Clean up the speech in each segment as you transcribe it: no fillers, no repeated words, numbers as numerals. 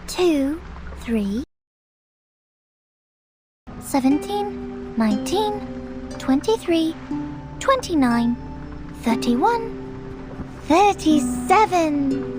Two, 3, 17, 19, 23, 29, 31, 37.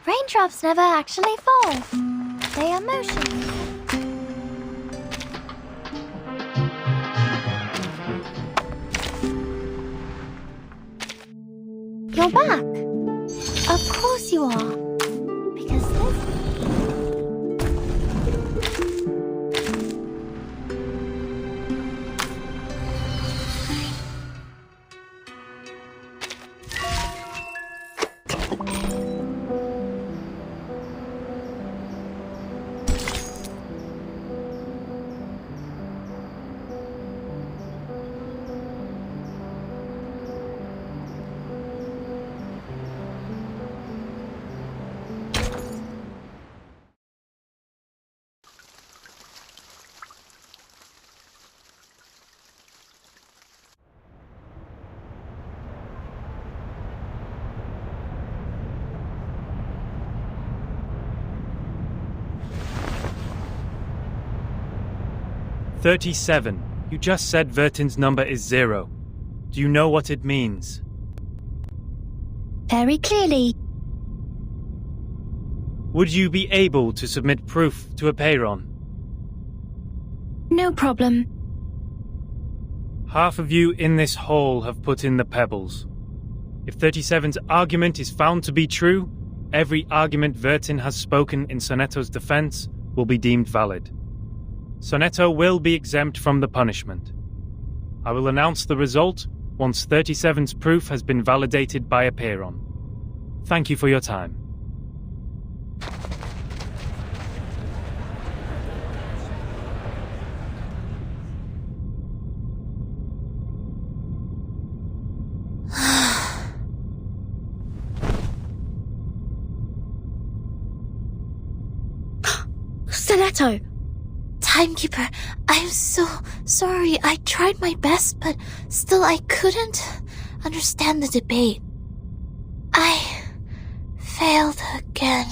Raindrops never actually fall. They are motionless. You're back. Of course you are. Because this... "37. You just said Vertin's number is 0. Do you know what it means?" Very clearly. Would you be able to submit proof to a payron? No problem. Half of you in this hall have put in the pebbles. If 37's argument is found to be true, every argument Vertin has spoken in Sonetto's defense will be deemed valid. Sonetto will be exempt from the punishment. I will announce the result once 37's proof has been validated by a payron. Thank you for your time. Sonetto! Timekeeper, I'm so sorry. I tried my best, but still I couldn't understand the debate. I failed again.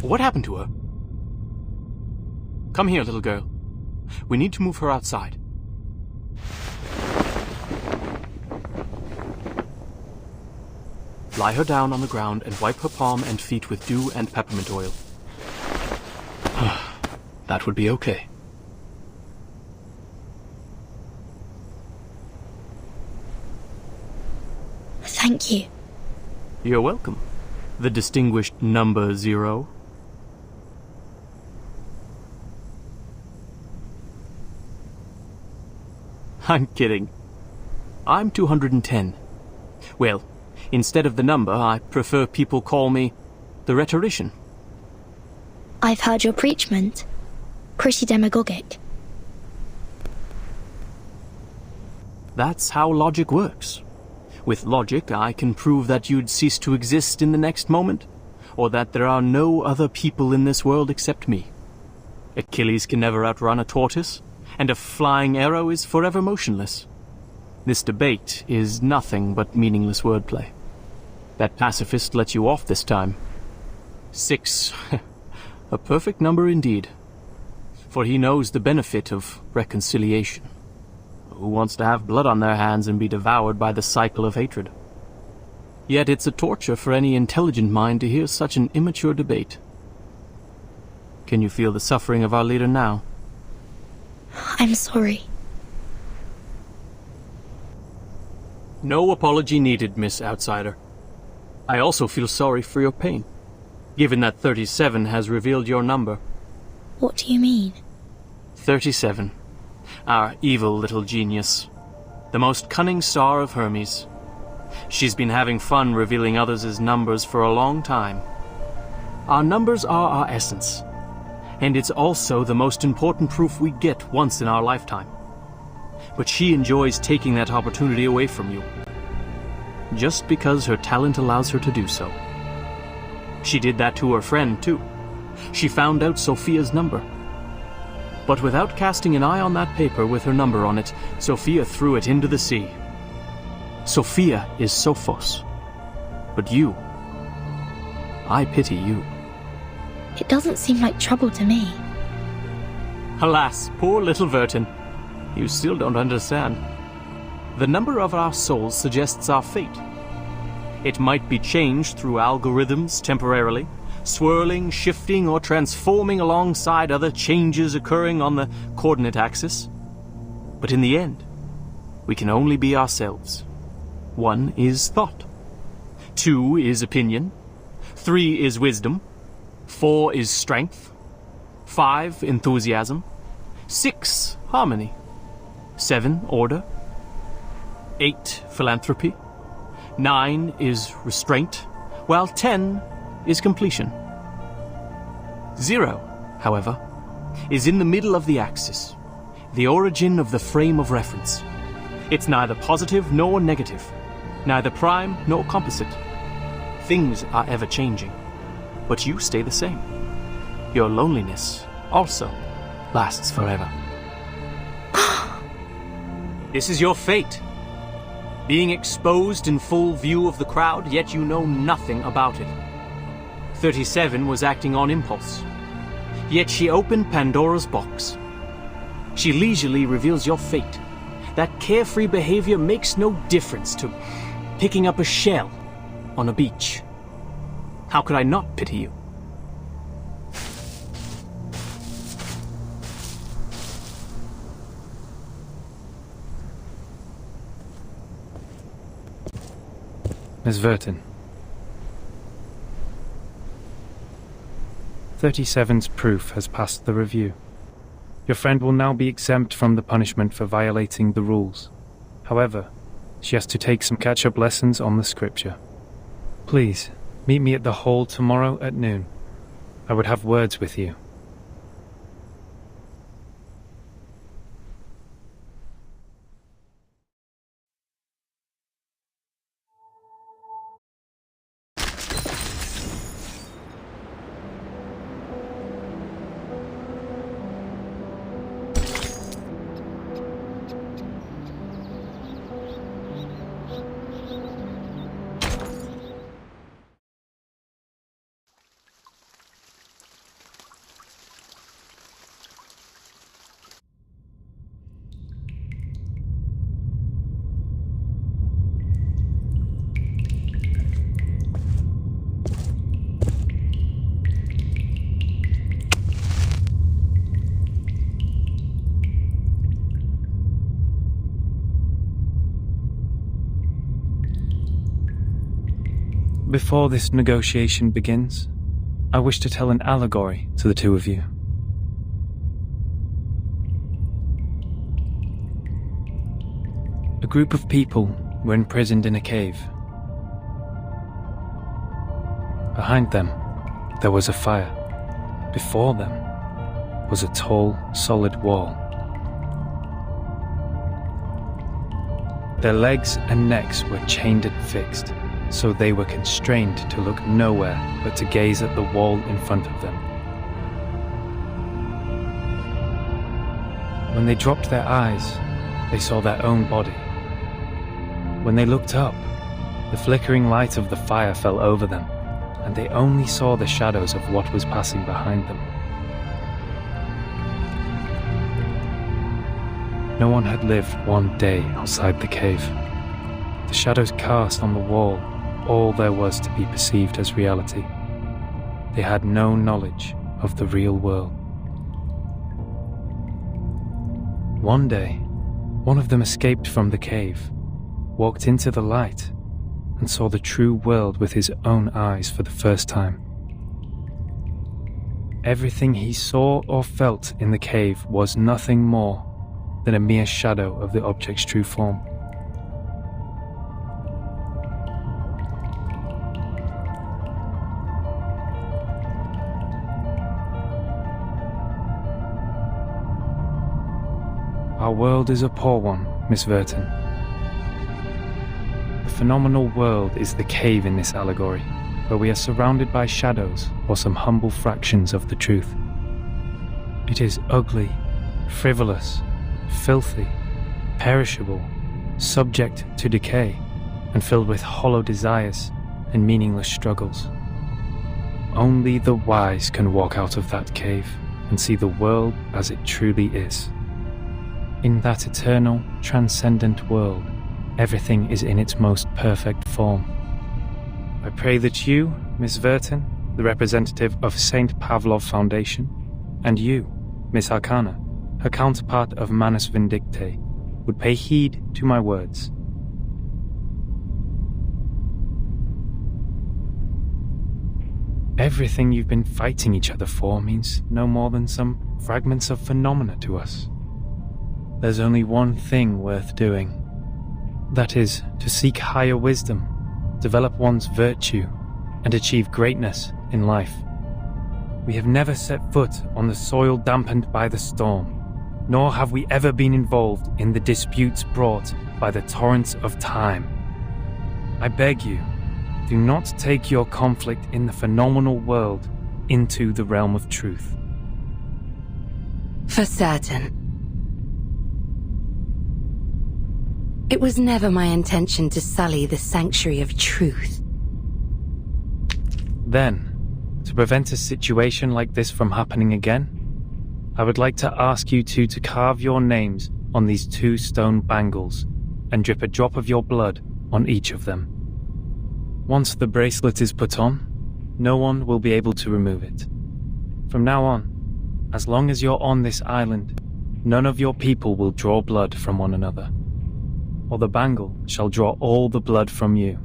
What happened to her? Come here, little girl. We need to move her outside. Lie her down on the ground and wipe her palm and feet with dew and peppermint oil. That would be okay. Thank you. You're welcome. The distinguished number 0. I'm kidding. I'm 210. Well, instead of the number, I prefer people call me the rhetorician. I've heard your preachment. Pretty demagogic. That's how logic works. With logic, I can prove that you'd cease to exist in the next moment, or that there are no other people in this world except me. Achilles can never outrun a tortoise, and a flying arrow is forever motionless. This debate is nothing but meaningless wordplay. That pacifist let you off this time. 6. A perfect number indeed. For he knows the benefit of reconciliation. Who wants to have blood on their hands and be devoured by the cycle of hatred? Yet it's a torture for any intelligent mind to hear such an immature debate. Can you feel the suffering of our leader now? I'm sorry. No apology needed, Miss Outsider. I also feel sorry for your pain, given that 37 has revealed your number. What do you mean? 37. Our evil little genius. The most cunning star of Hermes. She's been having fun revealing others' numbers for a long time. Our numbers are our essence. And it's also the most important proof we get once in our lifetime. But she enjoys taking that opportunity away from you. Just because her talent allows her to do so. She did that to her friend, too. She found out Sophia's number. But without casting an eye on that paper with her number on it, Sophia threw it into the sea. Sophia is Sophos. But you... I pity you. It doesn't seem like trouble to me. Alas, poor little Vertin. You still don't understand. The number of our souls suggests our fate. It might be changed through algorithms temporarily, swirling, shifting, or transforming alongside other changes occurring on the coordinate axis. But in the end, we can only be ourselves. 1 is thought. 2 is opinion. 3 is wisdom. 4 is strength. 5, enthusiasm. 6, harmony. 7, order. 8, philanthropy. 9 is restraint, while 10 is completion. 0, however, is in the middle of the axis, the origin of the frame of reference. It's neither positive nor negative, neither prime nor composite. Things are ever changing, but you stay the same. Your loneliness also lasts forever. This is your fate. Being exposed in full view of the crowd, yet you know nothing about it. 37 was acting on impulse. Yet she opened Pandora's box. She leisurely reveals your fate. That carefree behavior makes no difference to picking up a shell on a beach. How could I not pity you? Miss Vertin. 37's proof has passed the review. Your friend will now be exempt from the punishment for violating the rules. However, she has to take some catch-up lessons on the scripture. Please, meet me at the hall tomorrow at noon. I would have words with you. Before this negotiation begins, I wish to tell an allegory to the two of you. A group of people were imprisoned in a cave. Behind them, there was a fire. Before them was a tall, solid wall. Their legs and necks were chained and fixed, so they were constrained to look nowhere but to gaze at the wall in front of them. When they dropped their eyes, they saw their own body. When they looked up, the flickering light of the fire fell over them, and they only saw the shadows of what was passing behind them. No one had lived one day outside the cave. The shadows cast on the wall all there was to be perceived as reality. They had no knowledge of the real world. One day, one of them escaped from the cave, walked into the light, and saw the true world with his own eyes for the first time. Everything he saw or felt in the cave was nothing more than a mere shadow of the object's true form. Our world is a poor one, Miss Verton. The phenomenal world is the cave in this allegory, where we are surrounded by shadows or some humble fractions of the truth. It is ugly, frivolous, filthy, perishable, subject to decay, and filled with hollow desires and meaningless struggles. Only the wise can walk out of that cave and see the world as it truly is. In that eternal, transcendent world, everything is in its most perfect form. I pray that you, Miss Verton, the representative of St. Pavlov Foundation, and you, Miss Arcana, her counterpart of Manus Vindicte, would pay heed to my words. Everything you've been fighting each other for means no more than some fragments of phenomena to us. There's only one thing worth doing. That is, to seek higher wisdom, develop one's virtue, and achieve greatness in life. We have never set foot on the soil dampened by the storm, nor have we ever been involved in the disputes brought by the torrents of time. I beg you, do not take your conflict in the phenomenal world into the realm of truth. For certain. It was never my intention to sully the sanctuary of truth. Then, to prevent a situation like this from happening again, I would like to ask you two to carve your names on these 2 stone bangles and drip a drop of your blood on each of them. Once the bracelet is put on, no one will be able to remove it. From now on, as long as you're on this island, none of your people will draw blood from one another, or the bangle shall draw all the blood from you.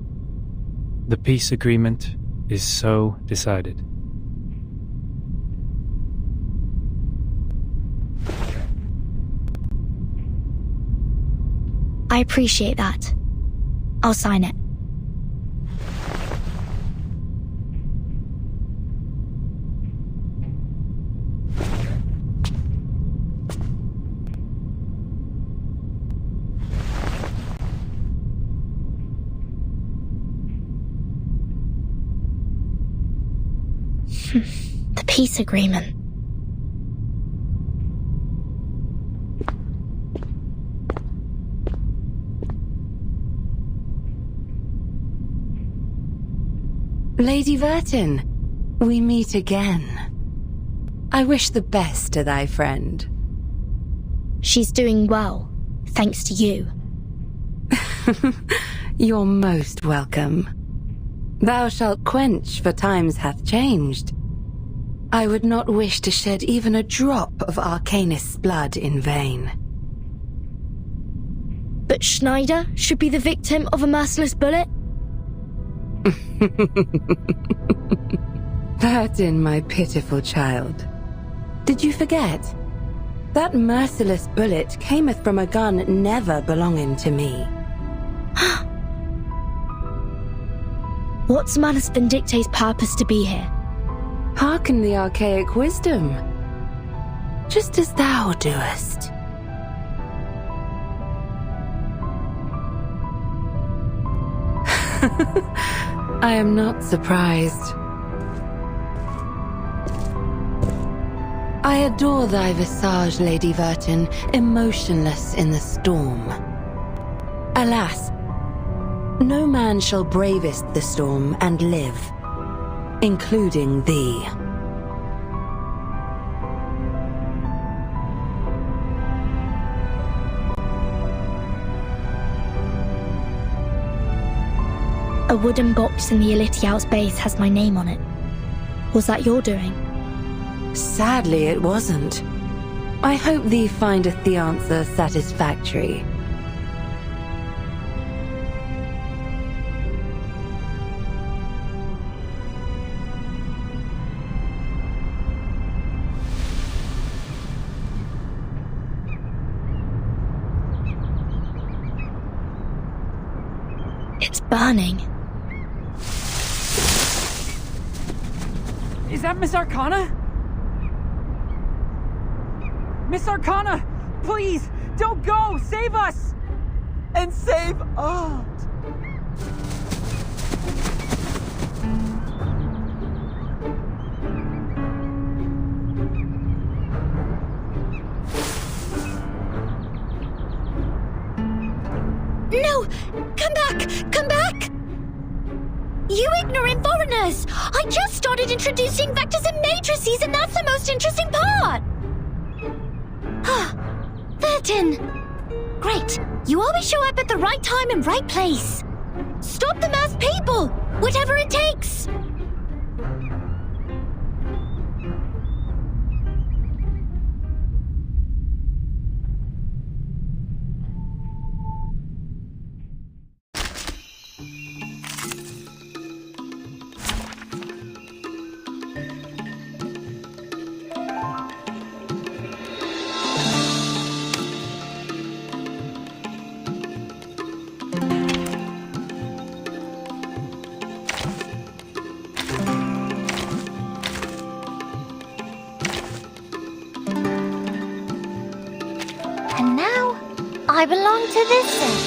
The peace agreement is so decided. I appreciate that. I'll sign it. The peace agreement. Lady Verton, we meet again. I wish the best to thy friend. She's doing well, thanks to you. You're most welcome. Thou shalt quench, for times hath changed. I would not wish to shed even a drop of Arcanist's blood in vain. But Schneider should be the victim of a merciless bullet? Burton, my pitiful child. Did you forget? That merciless bullet cameth from a gun never belonging to me. What's Manus Vindicte's purpose to be here? Hearken the archaic wisdom, just as thou doest. I am not surprised. I adore thy visage, Lady Verton, emotionless in the storm. Alas, no man shall bravest the storm and live, including thee. A wooden box in the Elitiao's base has my name on it. Was that your doing? Sadly, it wasn't. I hope thee findeth the answer satisfactory. It's burning. Is that Miss Arcana? Miss Arcana! Please! Don't go! Save us! And save Art! No! Come back! Come back! You ignorant foreigners! I just started introducing vectors and matrices, and that's the most interesting part! Verton! Great! You always show up at the right time and right place! Stop the masked people! Whatever it takes! And now, I belong to this set.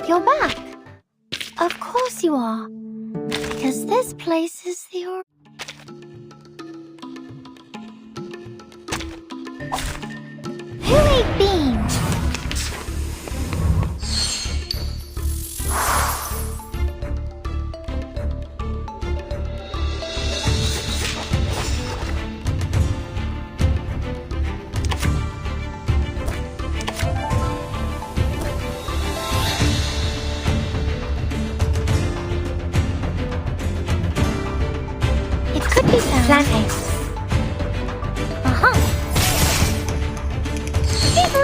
You're back. Of course you are. Because this place is the Who ate beans? It could be found. Planting.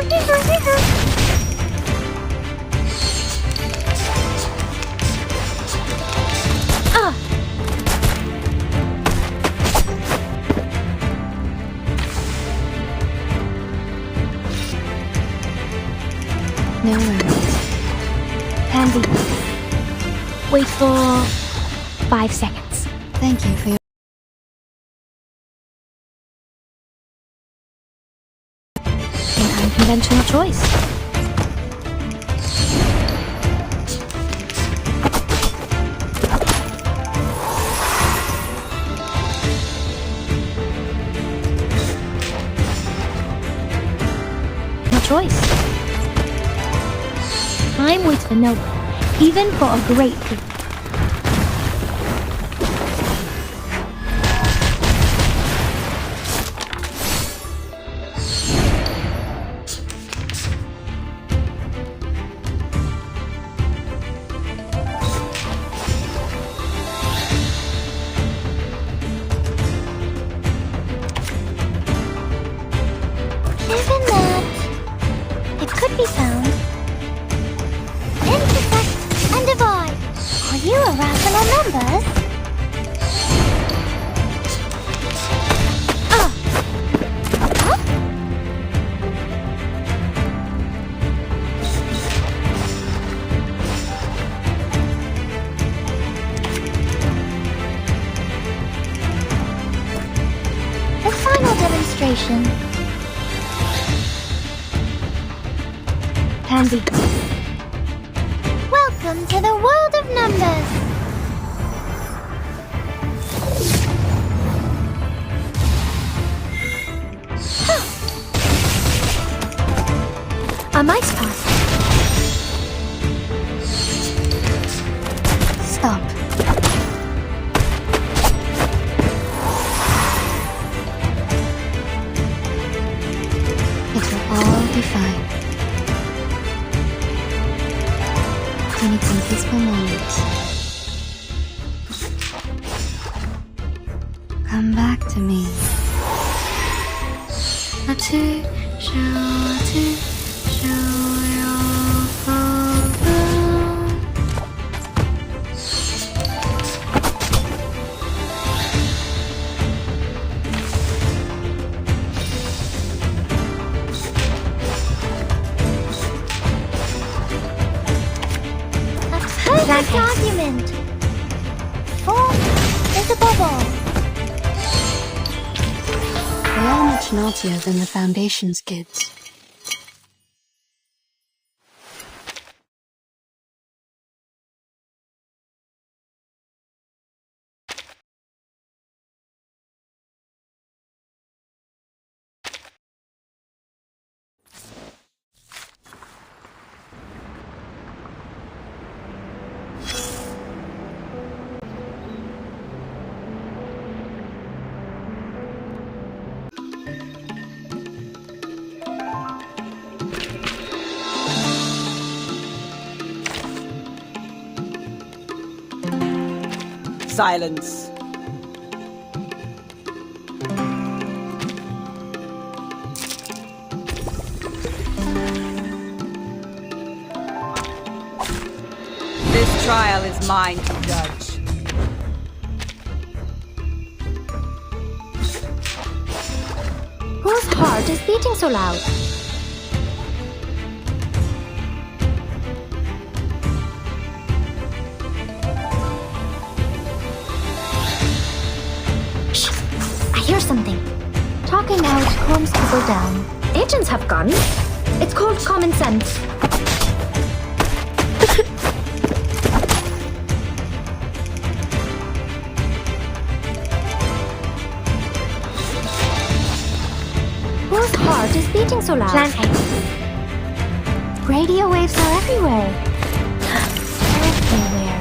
Digger. No worries. Pansy. Wait for 5 seconds. Thank you for your unconventional choice. No choice. Time waits for no one, even for a great people. you irrational numbers? The final demonstration. Pansy. Welcome to the world of numbers. A mice pass. Stop. It will all be fine. We need some peaceful moments. Come back to me. A two, show your Pova. Perfect argument. Form is a bubble. They are much naughtier than the Foundation's kids. Silence. This trial is mine to judge. Whose heart is beating so loud? I hear something. Talking out calms people down. Agents have guns. It's called common sense. Whose heart is beating so loud? Plant eggs. Radio waves are everywhere. Everywhere.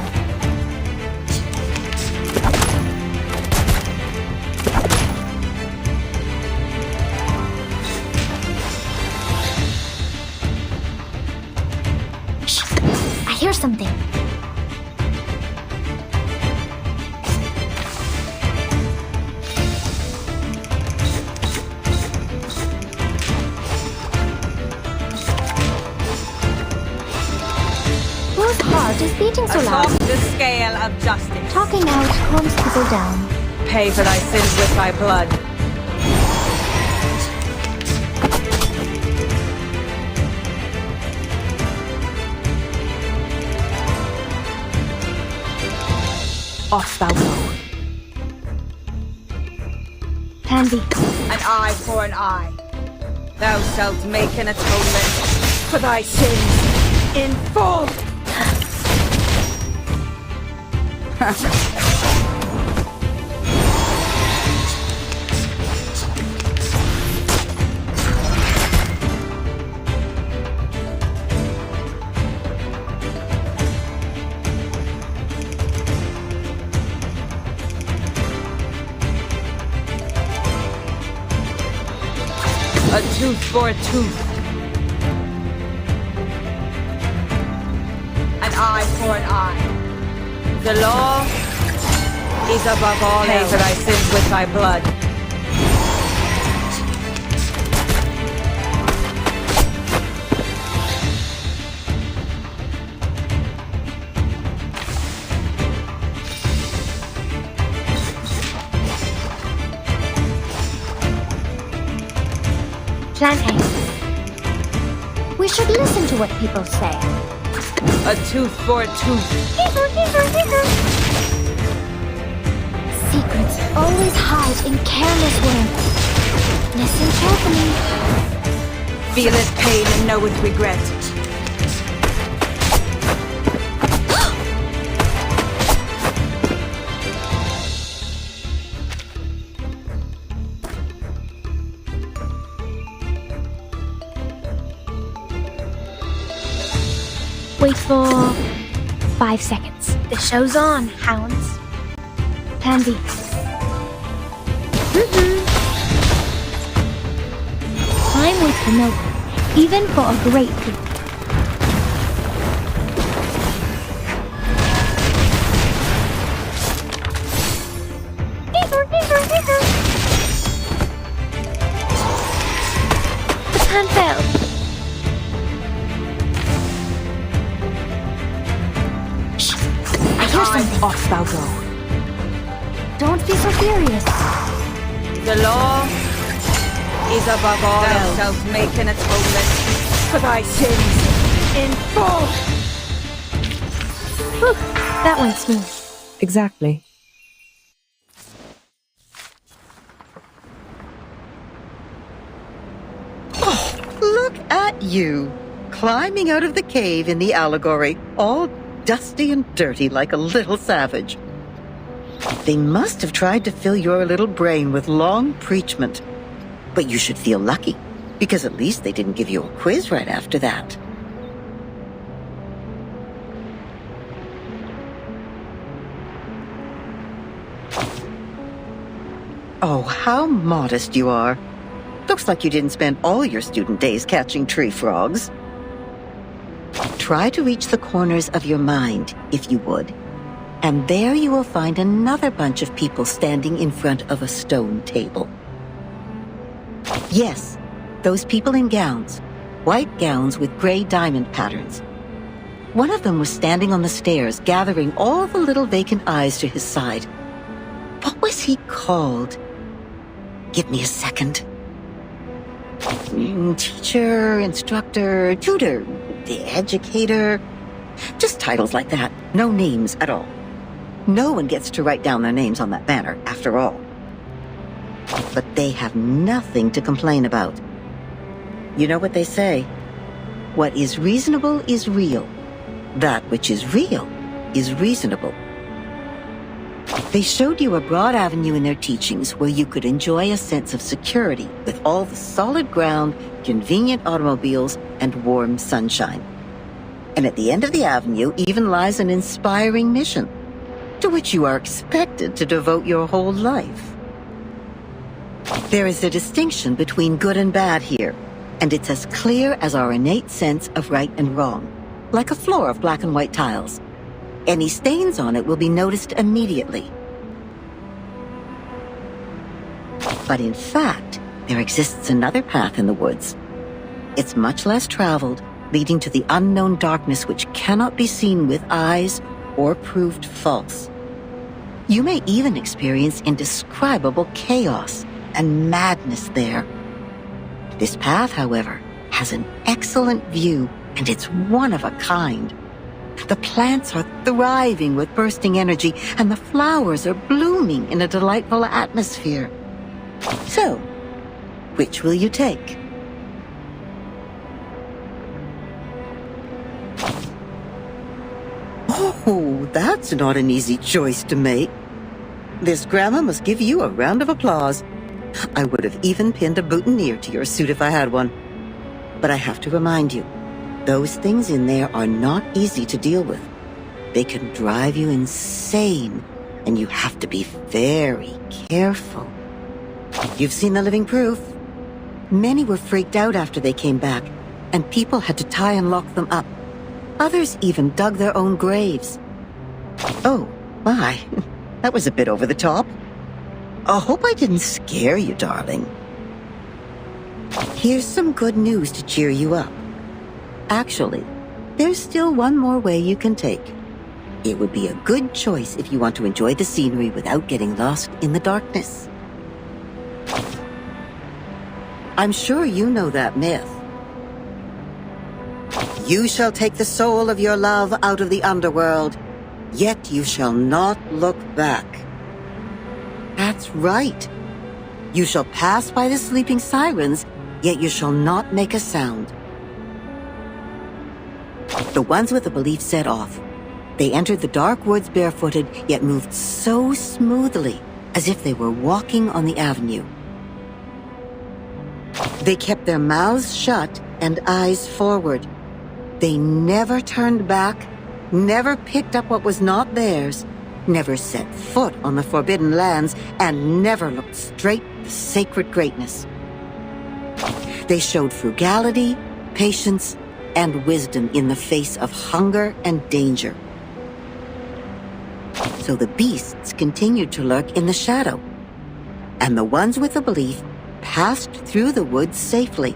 I hear something. Whose heart is beating so loud? Atop the scale of justice. Talking out calms people down. Pay for thy sins with thy blood. Off thou go. Pansy. An eye for an eye. Thou shalt make an atonement for thy sins in full. A tooth for a tooth. An eye for an eye. The law is above all else. Pay for thy sins with thy blood. plantain. We should listen to what people say. A tooth for a tooth. Secrets always hide in careless words. Listen carefully. Feel its pain and know its regret. Wait for 5 seconds. The show's on, hounds. Plan B. Time waits for no one, even for a great feat. The plan failed. Hear something. Off thou go. Don't be so furious. The law is above all else. Thou shalt make an atonement for thy sins in full. Whew, that went smooth. Exactly. Oh, look at you, climbing out of the cave in the allegory, all dusty and dirty like a little savage. They must have tried to fill your little brain with long preachment. But you should feel lucky, because at least they didn't give you a quiz right after that. Oh, how modest you are. Looks like you didn't spend all your student days catching tree frogs. Try to reach the corners of your mind, if you would. And there you will find another bunch of people standing in front of a stone table. Yes, those people in gowns. White gowns with gray diamond patterns. One of them was standing on the stairs, gathering all the little vacant eyes to his side. What was he called? Give me a second. Teacher, instructor, tutor, educator. Just titles like that. No names at all. No one gets to write down their names on that banner, after all. But they have nothing to complain about. You know what they say? What is reasonable is real. That which is real is reasonable. They showed you a broad avenue in their teachings where you could enjoy a sense of security with all the solid ground, convenient automobiles, and warm sunshine. And at the end of the avenue even lies an inspiring mission, to which you are expected to devote your whole life. There is a distinction between good and bad here, and it's as clear as our innate sense of right and wrong, like a floor of black and white tiles. Any stains on it will be noticed immediately. But in fact, there exists another path in the woods. It's much less traveled, leading to the unknown darkness which cannot be seen with eyes or proved false. You may even experience indescribable chaos and madness there. This path, however, has an excellent view, and it's one of a kind. The plants are thriving with bursting energy, and the flowers are blooming in a delightful atmosphere. So, which will you take? Oh, that's not an easy choice to make. This grandma must give you a round of applause. I would have even pinned a boutonniere to your suit if I had one. But I have to remind you, those things in there are not easy to deal with. They can drive you insane, and you have to be very careful. You've seen the living proof. Many were freaked out after they came back, and people had to tie and lock them up. Others even dug their own graves. Oh, my. That was a bit over the top. I hope I didn't scare you, darling. Here's some good news to cheer you up. Actually, there's still one more way you can take. It would be a good choice if you want to enjoy the scenery without getting lost in the darkness. I'm sure you know that myth. You shall take the soul of your love out of the underworld, yet you shall not look back. That's right. You shall pass by the sleeping sirens, yet you shall not make a sound. The ones with the belief set off. They entered the dark woods barefooted, yet moved so smoothly, as if they were walking on the avenue. They kept their mouths shut and eyes forward. They never turned back, never picked up what was not theirs, never set foot on the forbidden lands, and never looked straight at the sacred greatness. They showed frugality, patience, and wisdom in the face of hunger and danger. So the beasts continued to lurk in the shadow, and the ones with the belief passed through the woods safely,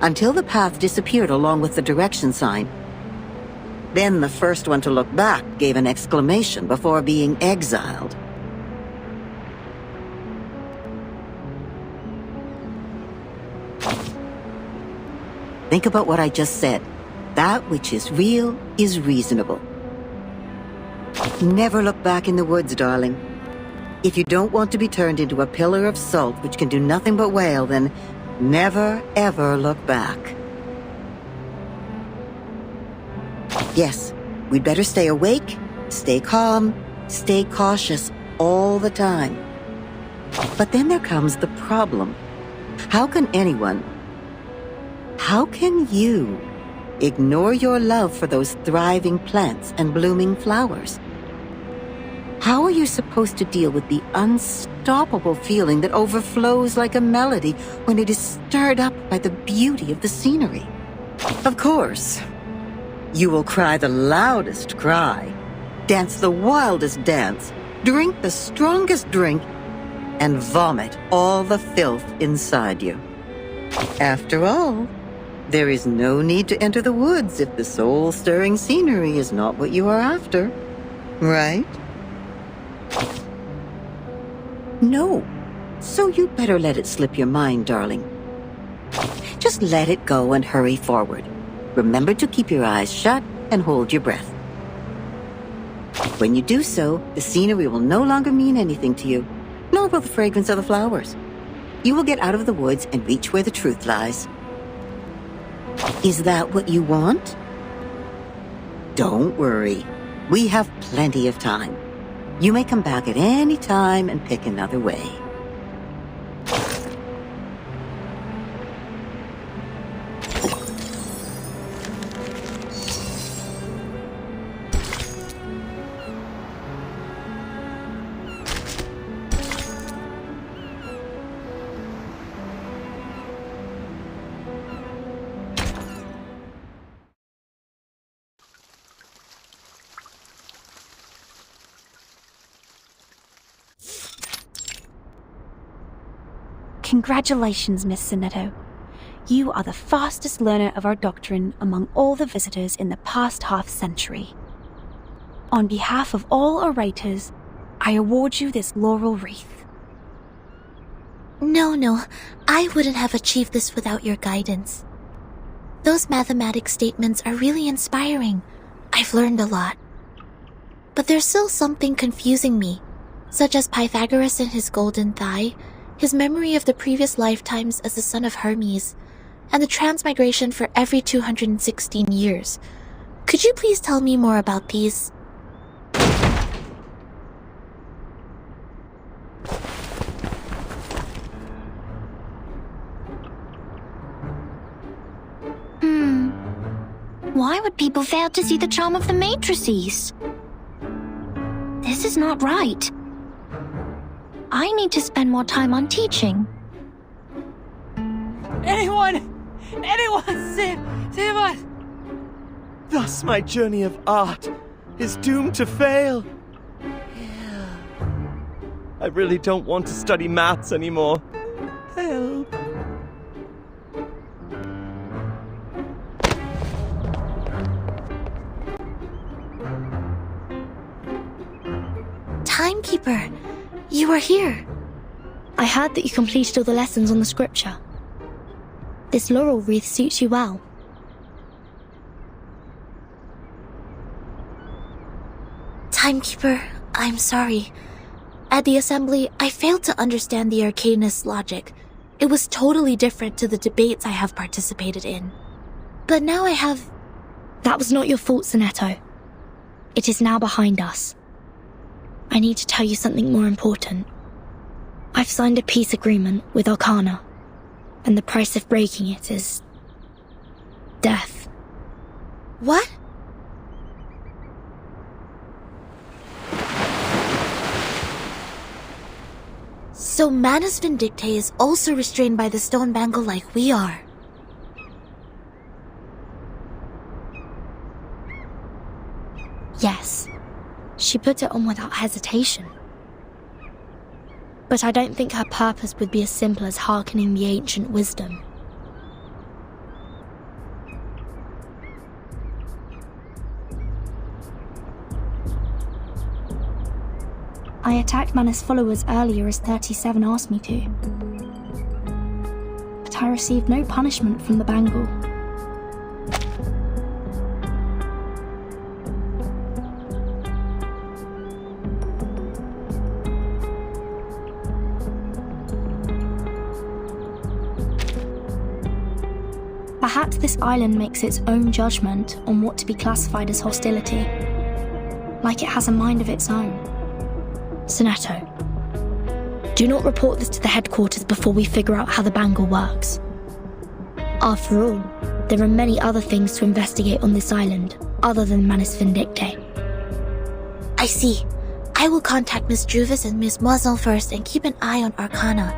until the path disappeared along with the direction sign. Then the first one to look back gave an exclamation before being exiled. Think about what I just said. That which is real is reasonable. Never look back in the woods, darling. If you don't want to be turned into a pillar of salt which can do nothing but wail, then never, ever look back. Yes, we'd better stay awake, stay calm, stay cautious all the time. But then there comes the problem. How can you ignore your love for those thriving plants and blooming flowers? How are you supposed to deal with the unstoppable feeling that overflows like a melody when it is stirred up by the beauty of the scenery? Of course, you will cry the loudest cry, dance the wildest dance, drink the strongest drink, and vomit all the filth inside you. After all, there is no need to enter the woods if the soul-stirring scenery is not what you are after, right? No, so you'd better let it slip your mind, darling. Just let it go and hurry forward. Remember to keep your eyes shut and hold your breath. When you do so, the scenery will no longer mean anything to you, nor will the fragrance of the flowers. You will get out of the woods and reach where the truth lies. Is that what you want? Don't worry. We have plenty of time. You may come back at any time and pick another way. Congratulations, Miss Sonetto. You are the fastest learner of our doctrine among all the visitors in the past half-century. On behalf of all orators, I award you this laurel wreath. No, I wouldn't have achieved this without your guidance. Those mathematics statements are really inspiring. I've learned a lot. But there's still something confusing me, such as Pythagoras and his golden thigh, his memory of the previous lifetimes as the son of Hermes, and the transmigration for every 216 years. Could you please tell me more about these? Why would people fail to see the charm of the matrices? This is not right. I need to spend more time on teaching. Anyone, save us! Thus my journey of art is doomed to fail. I really don't want to study maths anymore. Help. Timekeeper, you are here. I heard that you completed all the lessons on the scripture. This laurel wreath suits you well. Timekeeper, I'm sorry. At the assembly, I failed to understand the Arcanist's logic. It was totally different to the debates I have participated in. But now I have... That was not your fault, Sonetto. It is now behind us. I need to tell you something more important. I've signed a peace agreement with Arcana, and the price of breaking it is... death. What? So Manus Vindictae is also restrained by the stone bangle like we are. Yes, she put it on without hesitation. But I don't think her purpose would be as simple as hearkening the ancient wisdom. I attacked Manus' followers earlier as 37 asked me to. But I received no punishment from the bangle. Perhaps this island makes its own judgment on what to be classified as hostility. Like it has a mind of its own. Sonetto, do not report this to the headquarters before we figure out how the bangle works. After all, there are many other things to investigate on this island, other than Manus Vindictae. I see. I will contact Miss Druvis and Miss Moiselle first and keep an eye on Arcana.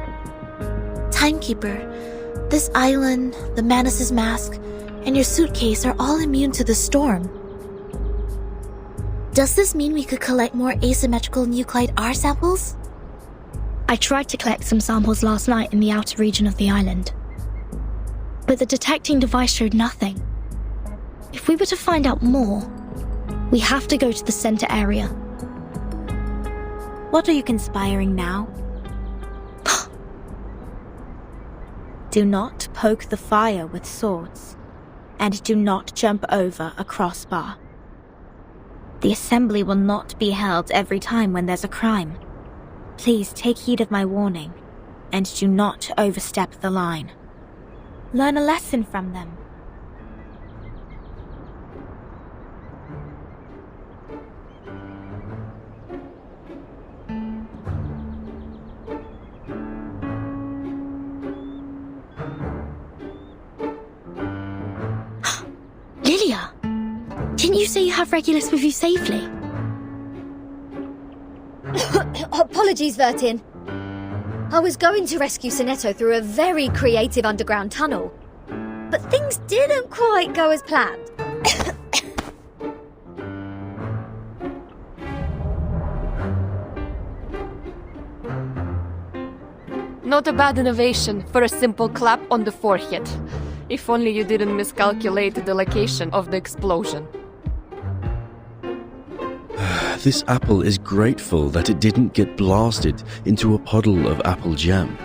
Timekeeper, this island, the Manus' mask, and your suitcase are all immune to the storm. Does this mean we could collect more asymmetrical nuclide R samples? I tried to collect some samples last night in the outer region of the island. But the detecting device showed nothing. If we were to find out more, we have to go to the center area. What are you conspiring now? Do not poke the fire with swords, and do not jump over a crossbar. The assembly will not be held every time when there's a crime. Please take heed of my warning, and do not overstep the line. Learn a lesson from them. Lilia! Didn't you say you have Regulus with you safely? Apologies, Vertin. I was going to rescue Sonetto through a very creative underground tunnel, but things didn't quite go as planned. Not a bad innovation for a simple clap on the forehead. If only you didn't miscalculate the location of the explosion. This apple is grateful that it didn't get blasted into a puddle of apple jam.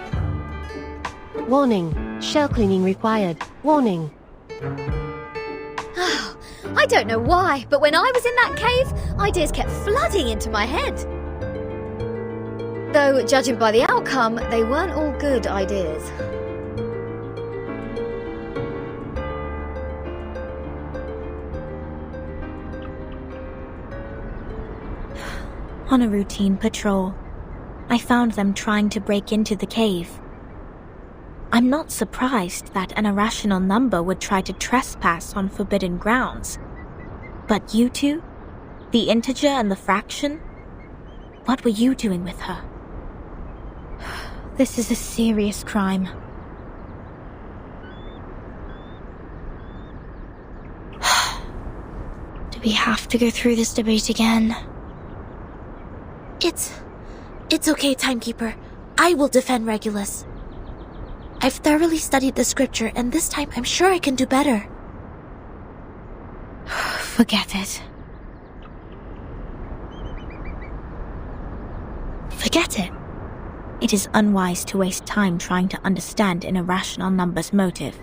Warning. Shell cleaning required. Warning. I don't know why, but when I was in that cave, ideas kept flooding into my head. Though, judging by the outcome, they weren't all good ideas. On a routine patrol, I found them trying to break into the cave. I'm not surprised that an irrational number would try to trespass on forbidden grounds. But you two? The integer and the fraction? What were you doing with her? This is a serious crime. Do we have to go through this debate again? It's okay, Timekeeper. I will defend Regulus. I've thoroughly studied the scripture, and this time I'm sure I can do better. Forget it. Forget it? It is unwise to waste time trying to understand an irrational number's motive.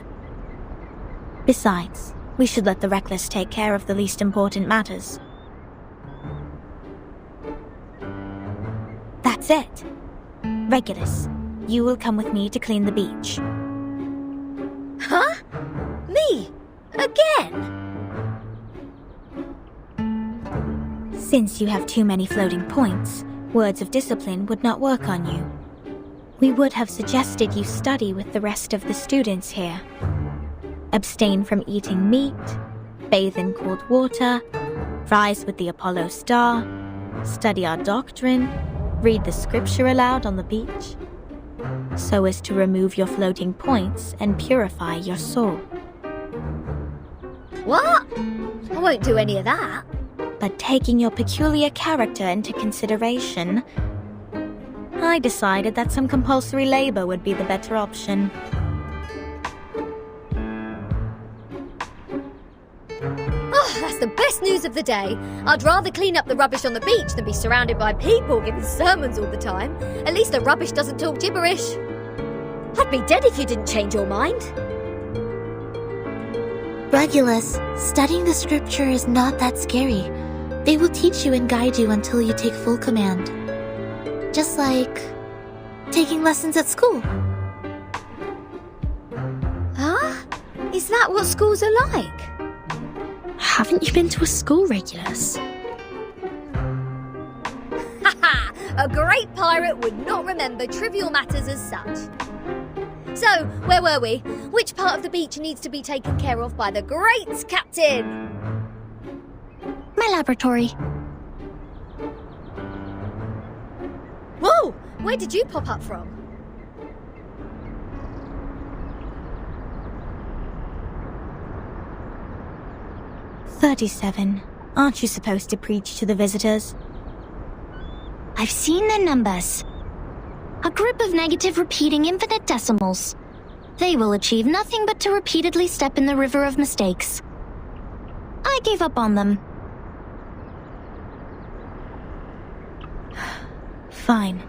Besides, we should let the reckless take care of the least important matters. That's it. Regulus, you will come with me to clean the beach. Huh? Me? Again? Since you have too many floating points, words of discipline would not work on you. We would have suggested you study with the rest of the students here. Abstain from eating meat, bathe in cold water, rise with the Apollo star, study our doctrine, read the scripture aloud on the beach, so as to remove your floating points and purify your soul. What? I won't do any of that. But taking your peculiar character into consideration, I decided that some compulsory labor would be the better option. Oh, that's the best news of the day. I'd rather clean up the rubbish on the beach than be surrounded by people giving sermons all the time. At least the rubbish doesn't talk gibberish. I'd be dead if you didn't change your mind. Regulus, studying the scripture is not that scary. They will teach you and guide you until you take full command. Just like taking lessons at school. Huh? Is that what schools are like? Haven't you been to a school, Regulus? Haha! A great pirate would not remember trivial matters as such. So, where were we? Which part of the beach needs to be taken care of by the great captain? My laboratory. Whoa! Where did you pop up from? "37. Aren't you supposed to preach to the visitors?" I've seen their numbers. A group of negative repeating infinite decimals. They will achieve nothing but to repeatedly step in the river of mistakes. I gave up on them. Fine.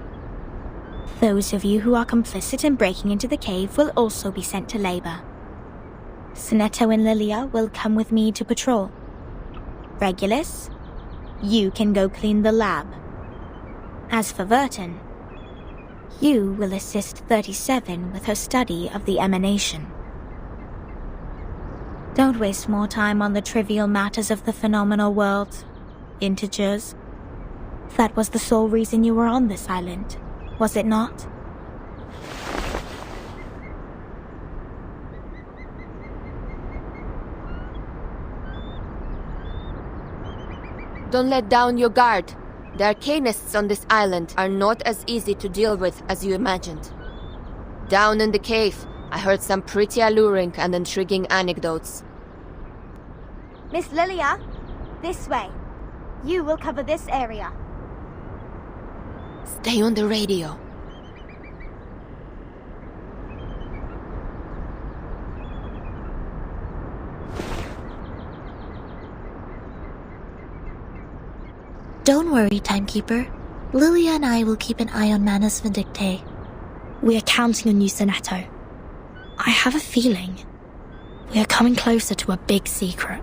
Those of you who are complicit in breaking into the cave will also be sent to labor. Sonetto and Lilia will come with me to patrol. Regulus, you can go clean the lab. As for Verton, you will assist 37 with her study of the emanation. Don't waste more time on the trivial matters of the phenomenal world. Integers. That was the sole reason you were on this island, was it not? Don't let down your guard. The arcanists on this island are not as easy to deal with as you imagined. Down in the cave, I heard some pretty alluring and intriguing anecdotes. Miss Lilia, this way. You will cover this area. Stay on the radio. Don't worry, Timekeeper. Lilia and I will keep an eye on Manus Vindictae. We are counting on you, Sonetto. I have a feeling we are coming closer to a big secret.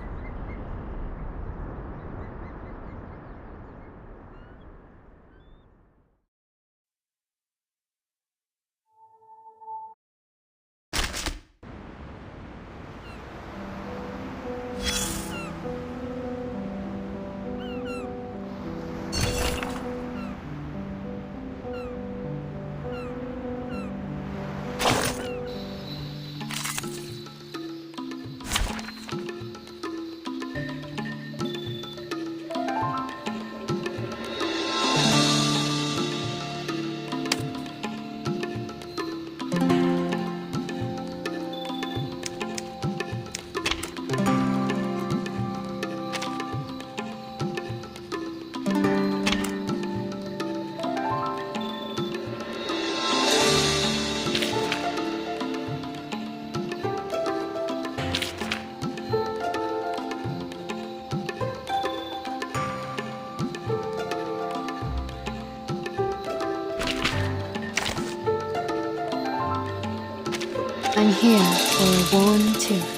I'm here for a worn tooth.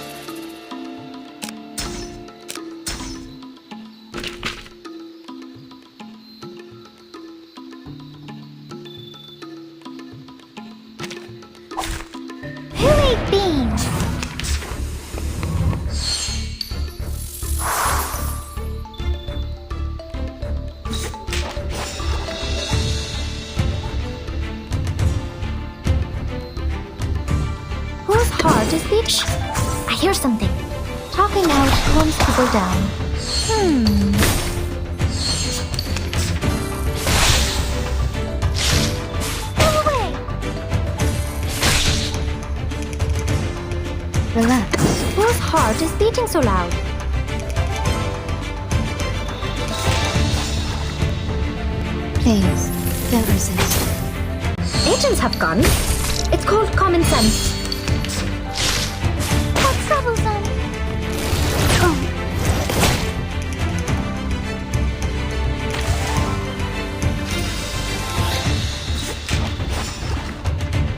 Shh! I hear something. Talking out calms people down. Go away! Relax. Whose heart is beating so loud? Please, don't resist. Agents have guns. It's called common sense. How troublesome. Oh.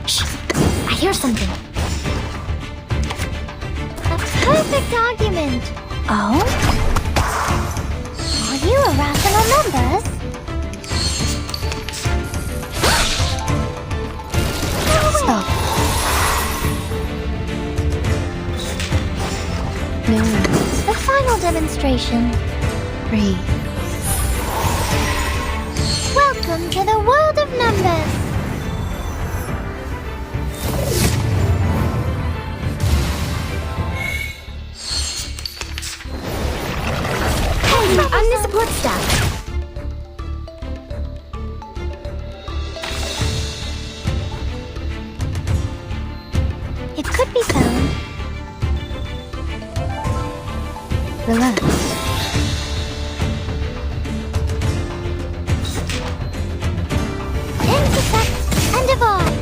Shh. I hear something. A perfect argument. Oh? Are you irrational numbers? Stop. No. The final demonstration. Breathe. Welcome to the world of numbers. Hey, I'm the support staff. It could be found. Relax. Intercept and avoid.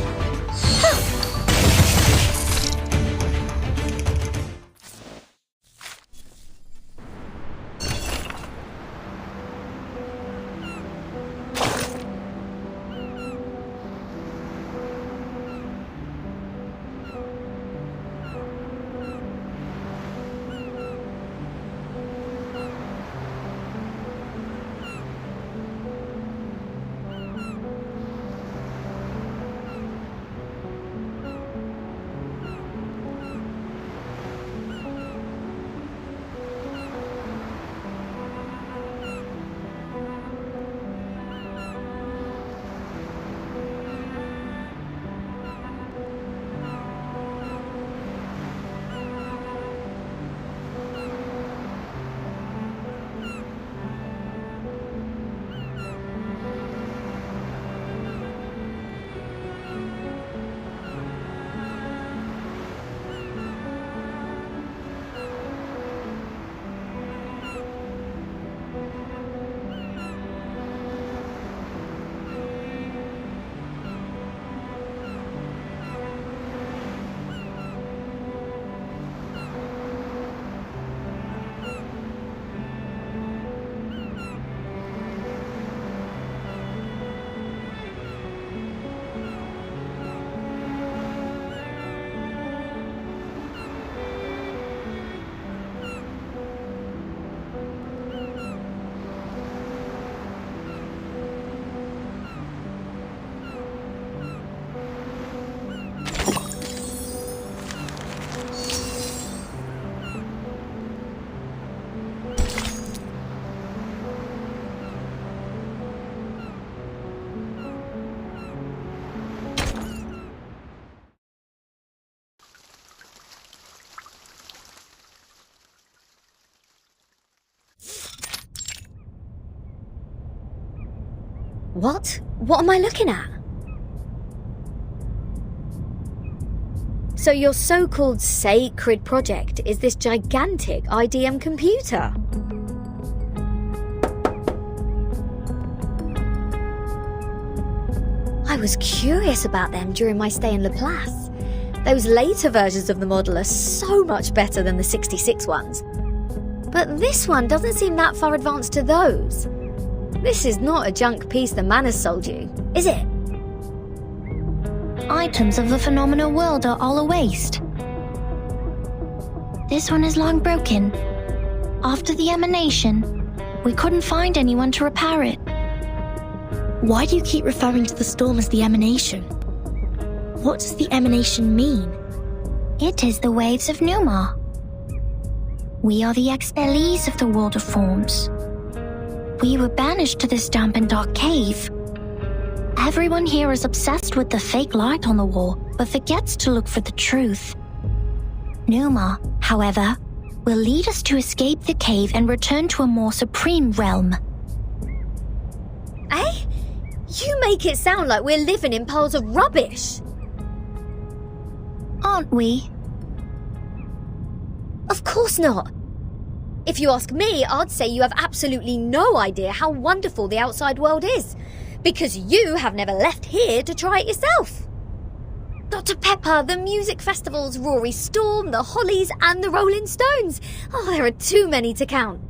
What? What am I looking at? So your so-called sacred project is this gigantic IDM computer? I was curious about them during my stay in Laplace. Those later versions of the model are so much better than the 66 ones. But this one doesn't seem that far advanced to those. This is not a junk piece the man has sold you, is it? Items of the phenomenal world are all a waste. This one is long broken. After the emanation, we couldn't find anyone to repair it. Why do you keep referring to the storm as the emanation? What does the emanation mean? It is the waves of Numa. We are the expellees of the world of forms. We were banished to this damp and dark cave. Everyone here is obsessed with the fake light on the wall, but forgets to look for the truth. Numa, however, will lead us to escape the cave and return to a more supreme realm. Eh? You make it sound like we're living in piles of rubbish. Aren't we? Of course not. If you ask me, I'd say you have absolutely no idea how wonderful the outside world is, because you have never left here to try it yourself. Dr. Pepper, the music festivals, Rory Storm, the Hollies and the Rolling Stones. Oh, there are too many to count.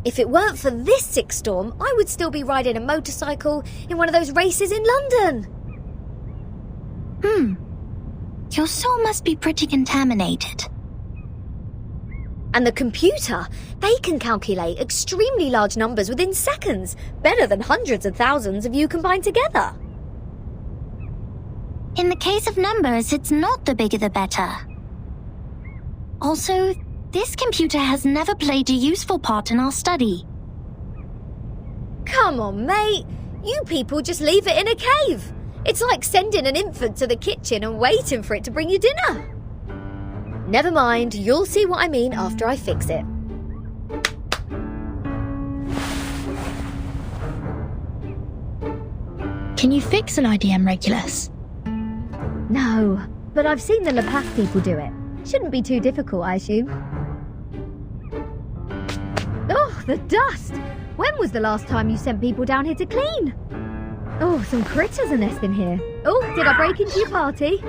If it weren't for this sick storm, I would still be riding a motorcycle in one of those races in London. Your soul must be pretty contaminated. And the computer, they can calculate extremely large numbers within seconds, better than hundreds of thousands of you combined together. In the case of numbers, it's not the bigger the better. Also, this computer has never played a useful part in our study. Come on, mate. You people just leave it in a cave. It's like sending an infant to the kitchen and waiting for it to bring you dinner. Never mind, you'll see what I mean after I fix it. Can you fix an IDM Regulus? No, but I've seen the La Paz people do it. Shouldn't be too difficult, I assume. Oh, the dust! When was the last time you sent people down here to clean? Oh, some critters are nesting here. Oh, did I break into your party?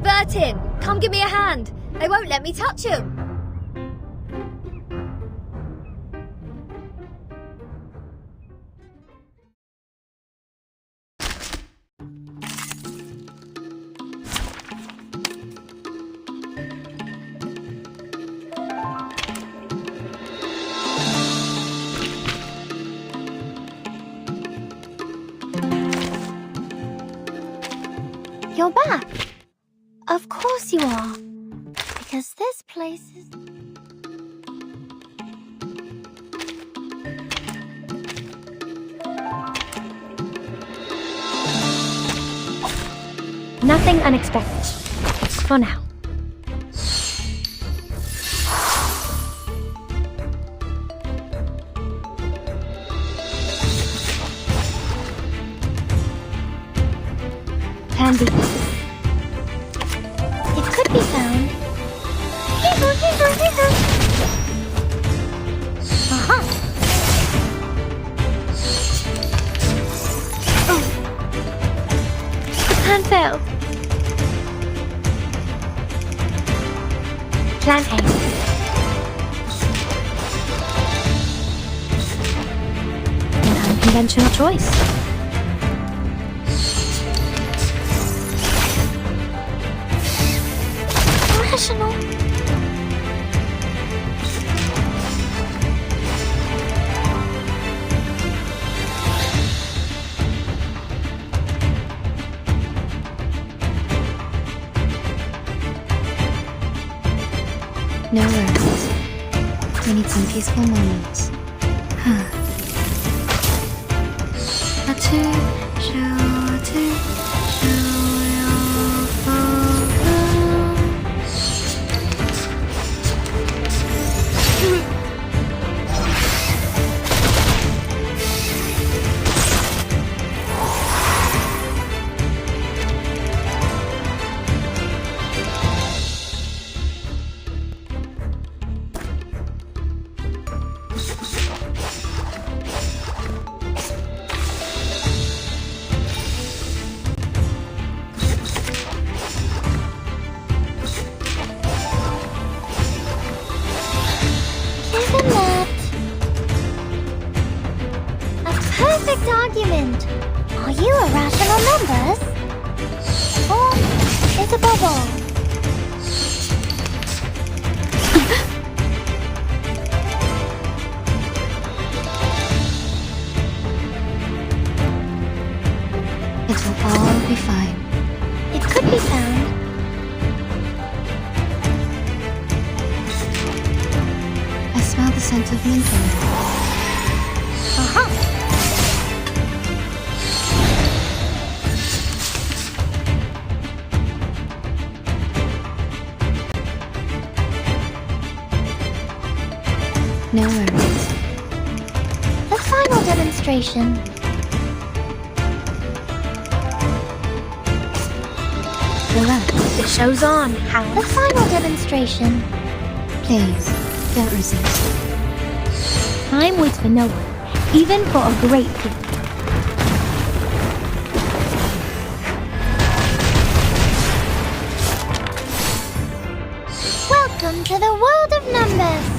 Bertin, come give me a hand. They won't let me touch them. You're back. Of course you are. Because this place is... Nothing unexpected. For now. Can be. It could be found. Aha! Oh! The plan failed. Plan A. An unconventional choice. Rational. No worries. We need some peaceful moments. Argument. Are you irrational numbers? Or is a bubble? It will all be fine. It could be found. I smell the scent of mint in there. Aha! No worries. The final demonstration. Relax. The show's on, Howard. The final demonstration. Please, don't resist. Time waits for no one, even for a great feat. Welcome to the world of numbers.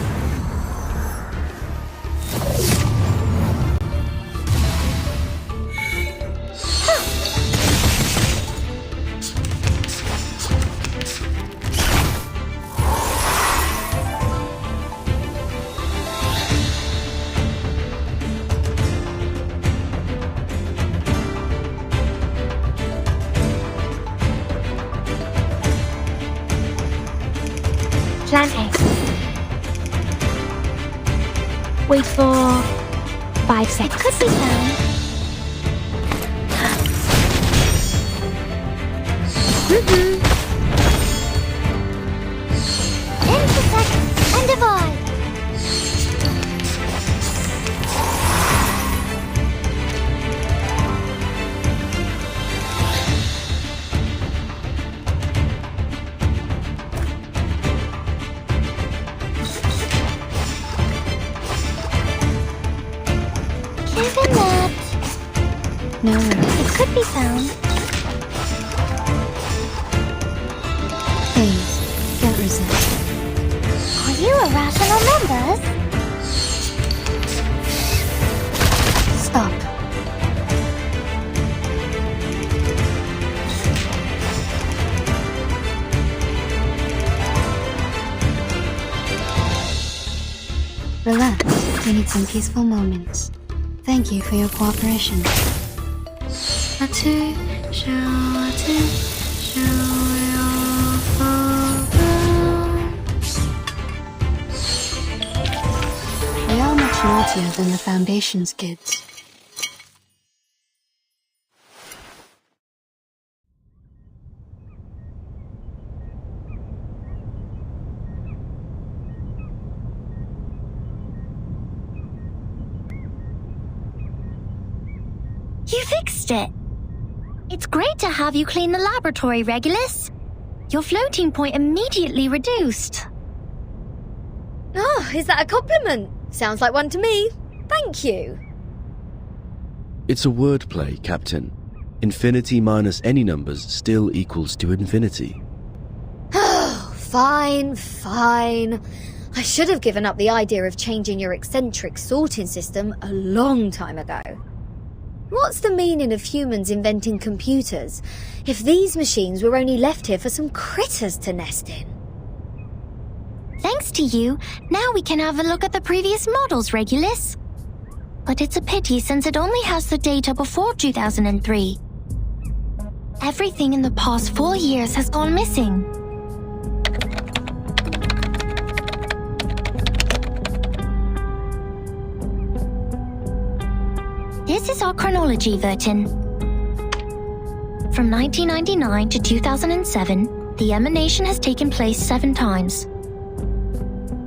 Plan A. Wait for 5 seconds. It could be found. Intercept and divide. Given that... No worries. It could be found. Please, don't resist. Are you irrational numbers? Stop. Relax. We need some peaceful moments. Thank you for your cooperation. We are much naughtier than the Foundation's kids. You fixed it. It's great to have you clean the laboratory, Regulus. Your floating point immediately reduced. Oh, is that a compliment? Sounds like one to me. Thank you. It's a wordplay, Captain. Infinity minus any numbers still equals to infinity. Oh, fine. I should have given up the idea of changing your eccentric sorting system a long time ago. What's the meaning of humans inventing computers if these machines were only left here for some critters to nest in? Thanks to you, now we can have a look at the previous models, Regulus. But it's a pity since it only has the data before 2003. Everything in the past 4 years has gone missing. This is our chronology, Vertin. From 1999 to 2007, the emanation has taken place 7 times.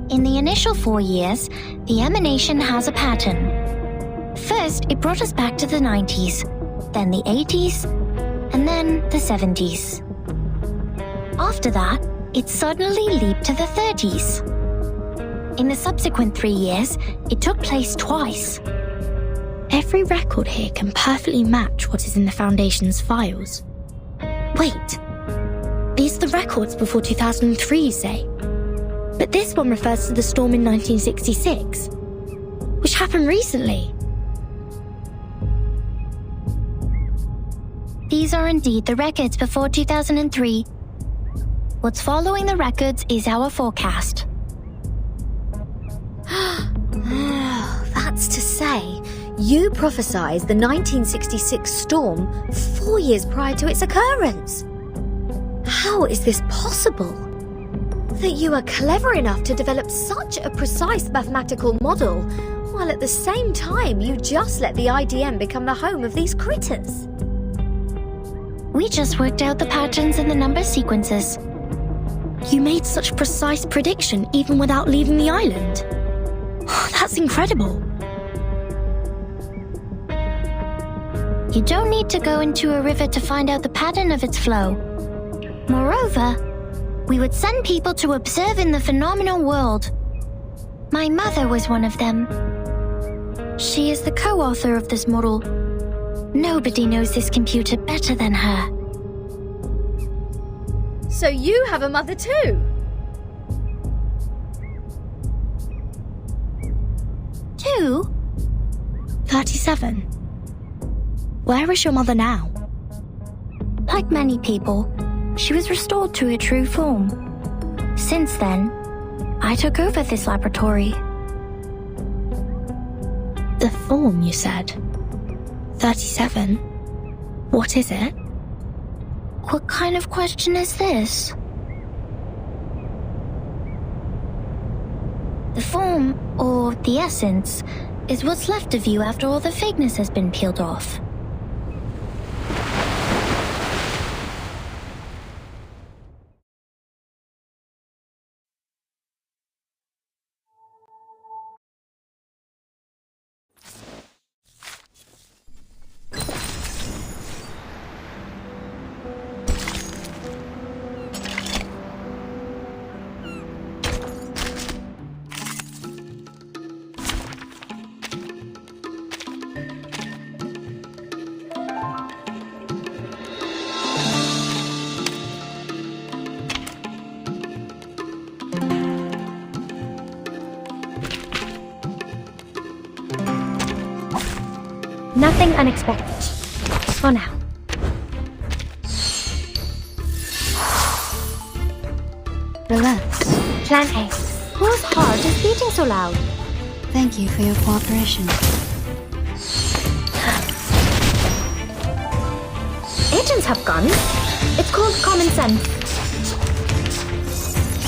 In the initial 4 years, the emanation has a pattern. First, it brought us back to the 90s, then the 80s, and then the 70s. After that, it suddenly leaped to the 30s. In the subsequent 3 years, it took place twice. Every record here can perfectly match what is in the Foundation's files. Wait, these are the records before 2003, you say? But this one refers to the storm in 1966, which happened recently. These are indeed the records before 2003. What's following the records is our forecast. That's to say, you prophesied the 1966 storm 4 years prior to its occurrence. How is this possible? That you are clever enough to develop such a precise mathematical model, while at the same time you just let the IDM become the home of these critters. We just worked out the patterns in the number sequences. You made such precise prediction even without leaving the island. That's incredible. You don't need to go into a river to find out the pattern of its flow. Moreover, we would send people to observe in the phenomenal world. My mother was one of them. She is the co-author of this model. Nobody knows this computer better than her. So you have a mother too? Two? 37. Where is your mother now? Like many people, she was restored to her true form. Since then, I took over this laboratory. The form, you said? 37? What is it? What kind of question is this? The form, or the essence, is what's left of you after all the fakeness has been peeled off. Nothing unexpected. For now. Relax. Plan A. Whose heart is beating so loud? Thank you for your cooperation. Agents have guns. It's called common sense.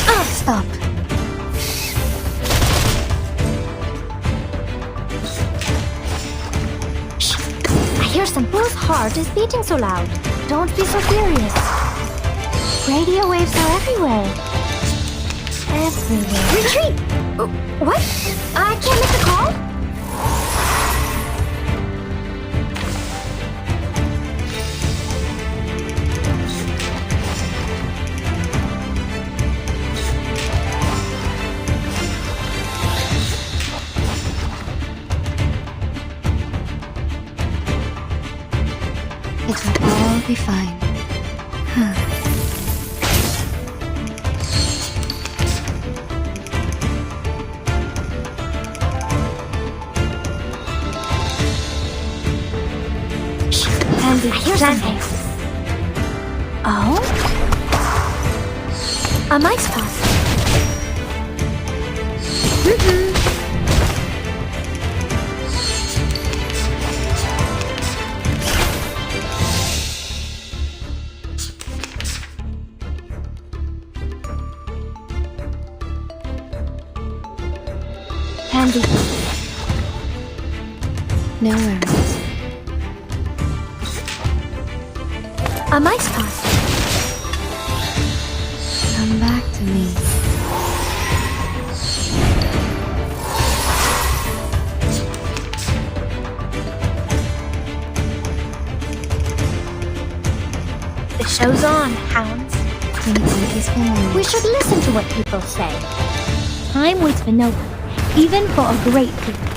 Oh, stop. Here's some. Whose heart is beating so loud? Don't be so furious. Radio waves are everywhere. Everywhere. Retreat! What? I can't make the call? It will all be fine. Andy, here's something. Oh? A mice pass. Andy. No worries. A mice pass. Come back to me. The show's on, hounds. We should listen to what people say. Time waits for no one, even for a great people.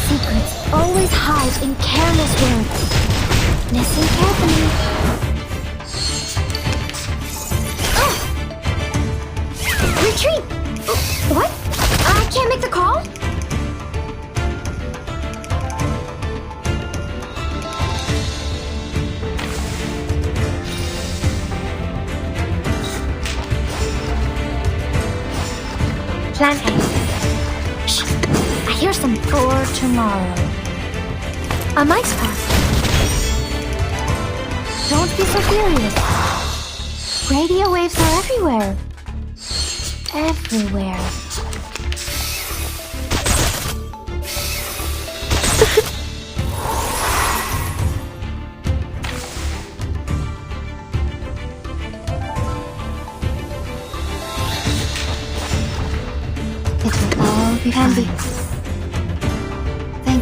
Secrets always hide in careless words. Listen carefully. Retreat! What? I can't make the call? Plan A. Shh. I hear some for tomorrow. A mice pass. Don't be so furious. Radio waves are everywhere. Everywhere.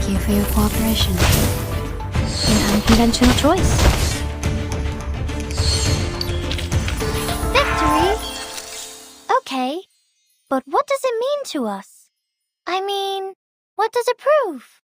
Thank you for your cooperation. An unconventional choice. Victory? Okay, but what does it mean to us? I mean, what does it prove?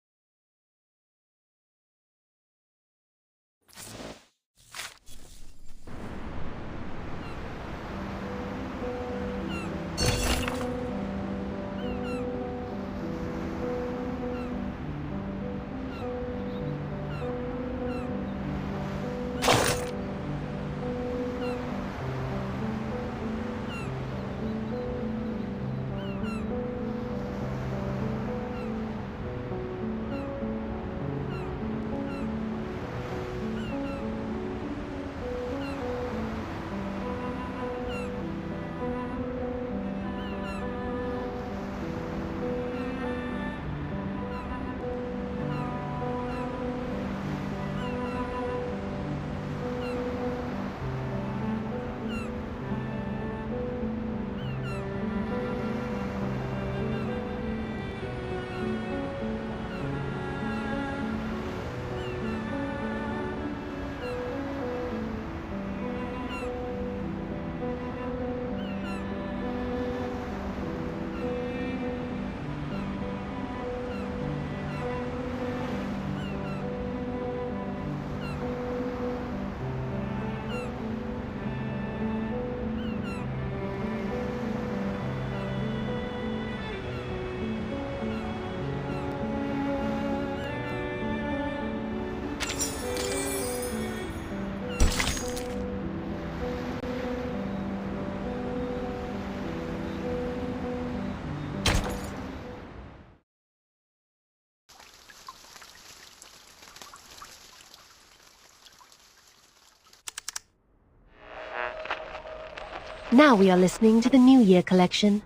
Now we are listening to the New Year collection.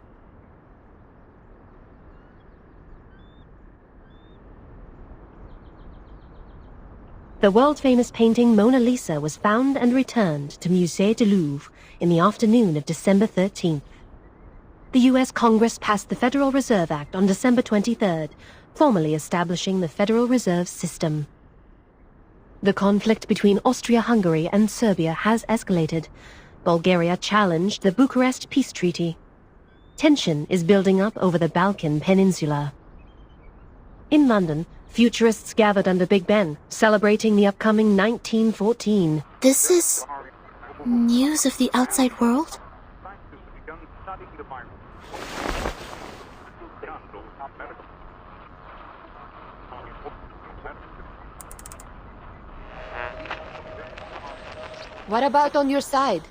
The world-famous painting Mona Lisa was found and returned to Musée du Louvre in the afternoon of December 13th. The U.S. Congress passed the Federal Reserve Act on December 23rd, formally establishing the Federal Reserve System. The conflict between Austria-Hungary and Serbia has escalated. Bulgaria challenged the Bucharest Peace Treaty. Tension is building up over the Balkan Peninsula. In London, futurists gathered under Big Ben, celebrating the upcoming 1914. This is news of the outside world? What about on your side?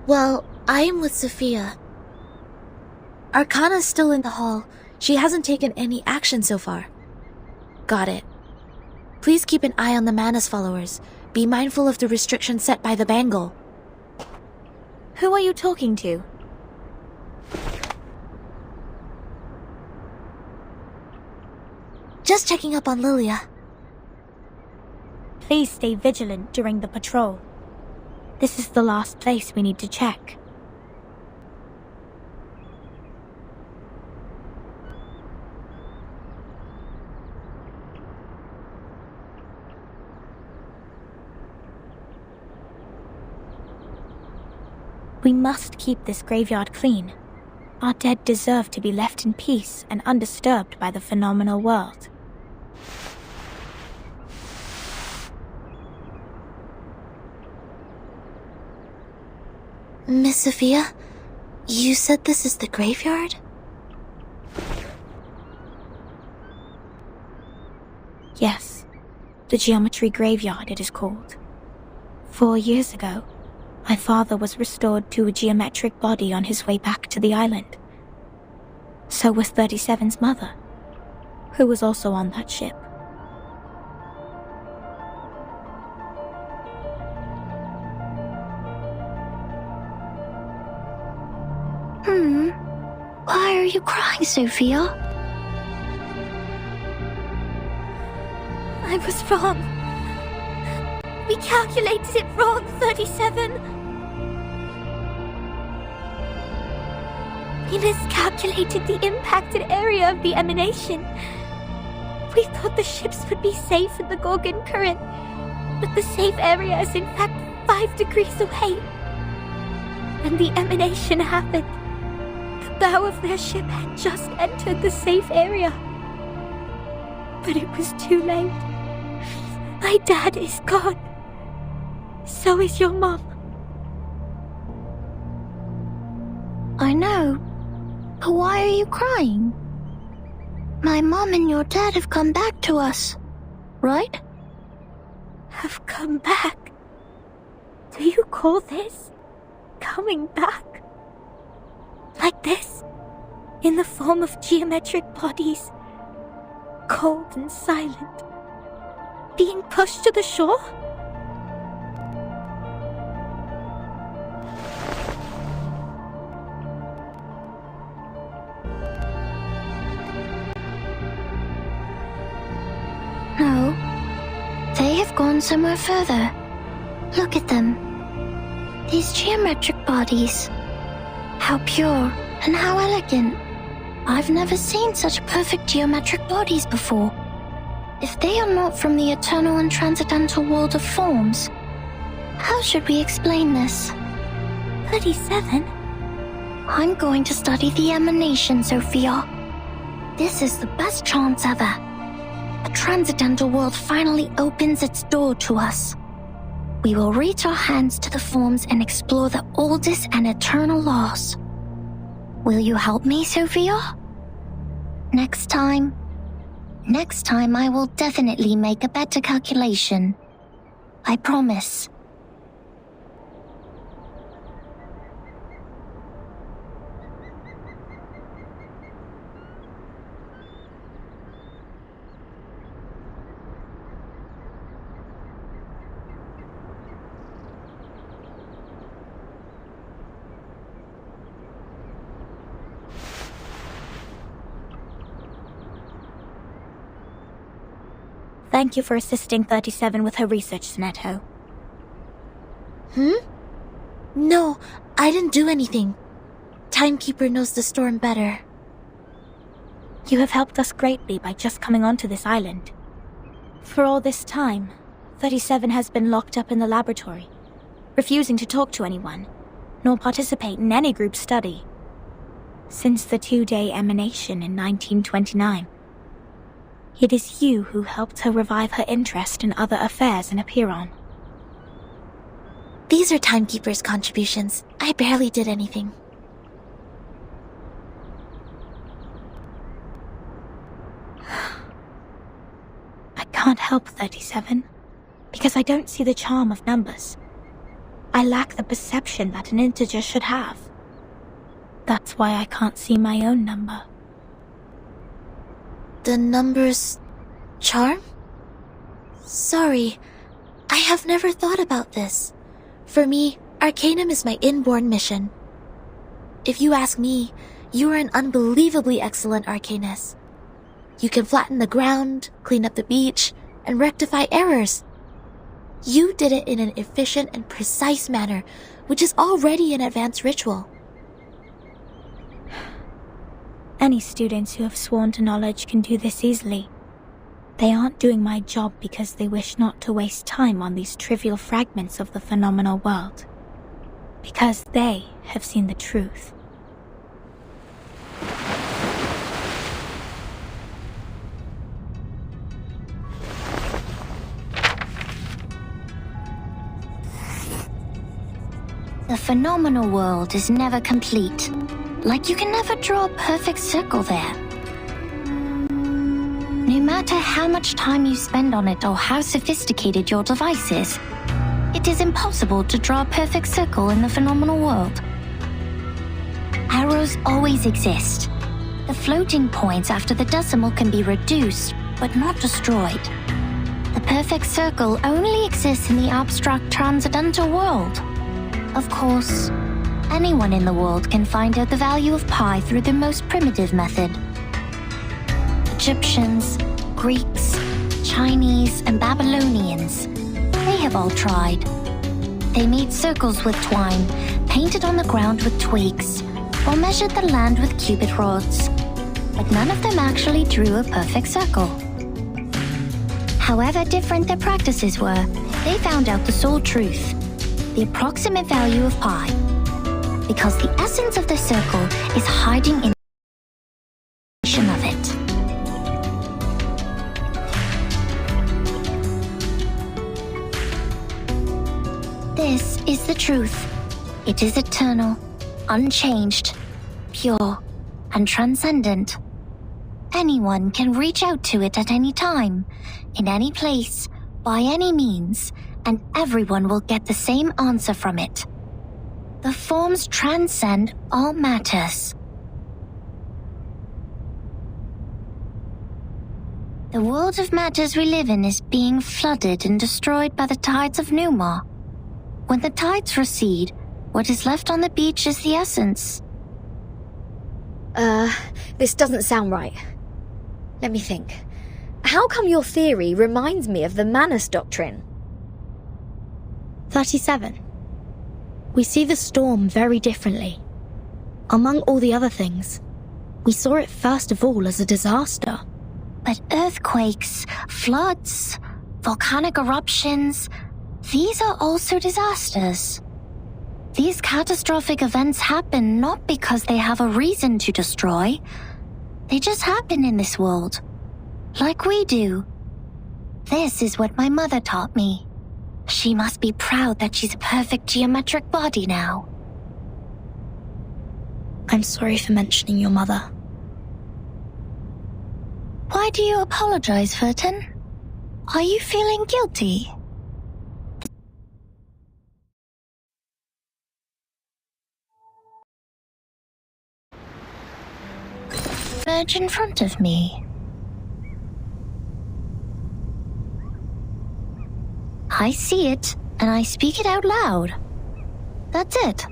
Well, I am with Sophia. Arcana's still in the hall. She hasn't taken any action so far. Got it. Please keep an eye on the Manus followers. Be mindful of the restrictions set by the Bangle. Who are you talking to? Just checking up on Lilia. Please stay vigilant during the patrol. This is the last place we need to check. We must keep this graveyard clean. Our dead deserve to be left in peace and undisturbed by the phenomenal world. Miss Sophia, you said this is the graveyard? Yes, the Geometry Graveyard it is called. 4 years ago, my father was restored to a geometric body on his way back to the island. So was 37's mother, who was also on that ship. Why are you crying, Sophia? I was wrong. We calculated it wrong, 37. We miscalculated the impacted area of the emanation. We thought the ships would be safe in the Gorgon current, but the safe area is in fact 5 degrees away. When the emanation happened, the bow of their ship had just entered the safe area. But it was too late. My dad is gone. So is your mom. I know. But why are you crying? My mom and your dad have come back to us, right? Have come back? Do you call this coming back? Like this? In the form of geometric bodies? Cold and silent? Being pushed to the shore? No. They have gone somewhere further. Look at them. These geometric bodies. How pure and how elegant. I've never seen such perfect geometric bodies before. If they are not from the eternal and transcendental world of forms, how should we explain this? 37? I'm going to study the emanation, Sophia. This is the best chance ever. The transcendental world finally opens its door to us. We will reach our hands to the forms and explore the oldest and eternal laws. Will you help me, Sophia? Next time I will definitely make a better calculation. I promise. Thank you for assisting 37 with her research, Sonetto. No, I didn't do anything. Timekeeper knows the storm better. You have helped us greatly by just coming onto this island. For all this time, 37 has been locked up in the laboratory, refusing to talk to anyone, nor participate in any group study. Since the 2-day emanation in 1929. It is you who helped her revive her interest in other affairs in Apiron. These are Timekeeper's contributions. I barely did anything. I can't help 37, because I don't see the charm of numbers. I lack the perception that an integer should have. That's why I can't see my own number. The number's charm? Sorry, I have never thought about this. For me, Arcanum is my inborn mission. If you ask me, you are an unbelievably excellent Arcanist. You can flatten the ground, clean up the beach, and rectify errors. You did it in an efficient and precise manner, which is already an advanced ritual. Any students who have sworn to knowledge can do this easily. They aren't doing my job because they wish not to waste time on these trivial fragments of the phenomenal world. Because they have seen the truth. The phenomenal world is never complete. Like you can never draw a perfect circle there. No matter how much time you spend on it or how sophisticated your device is, it is impossible to draw a perfect circle in the phenomenal world. Arrows always exist. The floating points after the decimal can be reduced, but not destroyed. The perfect circle only exists in the abstract transcendental world. Of course, anyone in the world can find out the value of pi through the most primitive method. Egyptians, Greeks, Chinese, and Babylonians, they have all tried. They made circles with twine, painted on the ground with twigs, or measured the land with cubit rods. But none of them actually drew a perfect circle. However different their practices were, they found out the sole truth, the approximate value of pi. Because the essence of the circle is hiding in the of it. This is the truth. It is eternal, unchanged, pure, and transcendent. Anyone can reach out to it at any time, in any place, by any means, and everyone will get the same answer from it. The forms transcend all matters. The world of matters we live in is being flooded and destroyed by the tides of Numa. When the tides recede, what is left on the beach is the essence. This doesn't sound right. Let me think. How come your theory reminds me of the Manus Doctrine? 37. We see the storm very differently. Among all the other things, we saw it first of all as a disaster. But earthquakes, floods, volcanic eruptions, these are also disasters. These catastrophic events happen not because they have a reason to destroy. They just happen in this world, like we do. This is what my mother taught me. She must be proud that she's a perfect geometric body now. I'm sorry for mentioning your mother. Why do you apologize, Vertin? Are you feeling guilty? Merge in front of me. I see it, and I speak it out loud. That's it.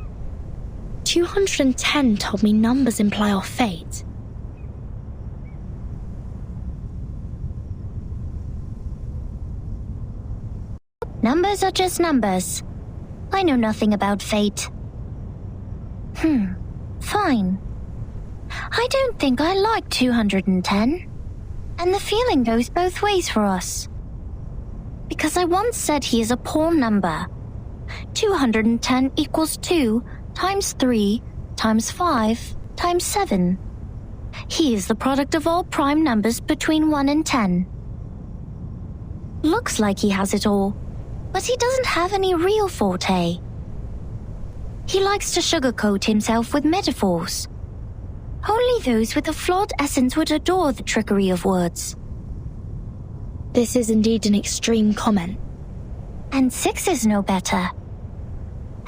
210 told me numbers imply our fate. Numbers are just numbers. I know nothing about fate. Fine. I don't think I like 210. And the feeling goes both ways for us. Because I once said he is a poor number. 210 equals 2 times 3 times 5 times 7. He is the product of all prime numbers between 1 and 10. Looks like he has it all, but he doesn't have any real forte. He likes to sugarcoat himself with metaphors. Only those with a flawed essence would adore the trickery of words. This is indeed an extreme comment. And 6 is no better.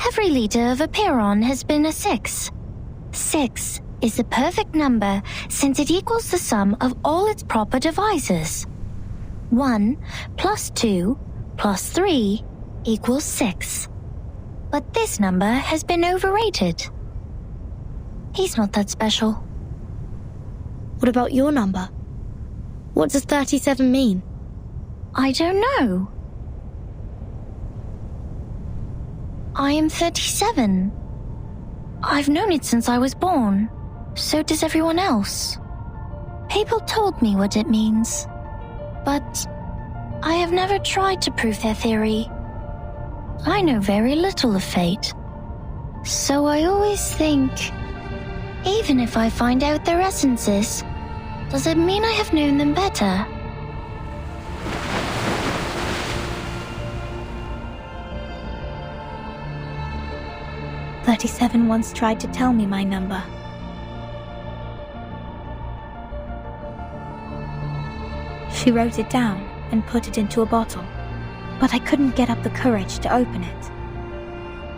Every leader of a Pyrrhon has been a 6. 6 is the perfect number since it equals the sum of all its proper divisors. 1 plus 2 plus 3 equals 6. But this number has been overrated. He's not that special. What about your number? What does 37 mean? I don't know. I am 37. I've known it since I was born. So does everyone else. People told me what it means. But I have never tried to prove their theory. I know very little of fate. So I always think, even if I find out their essences, does it mean I have known them better? "37 once tried to tell me my number. She wrote it down and put it into a bottle, but I couldn't get up the courage to open it.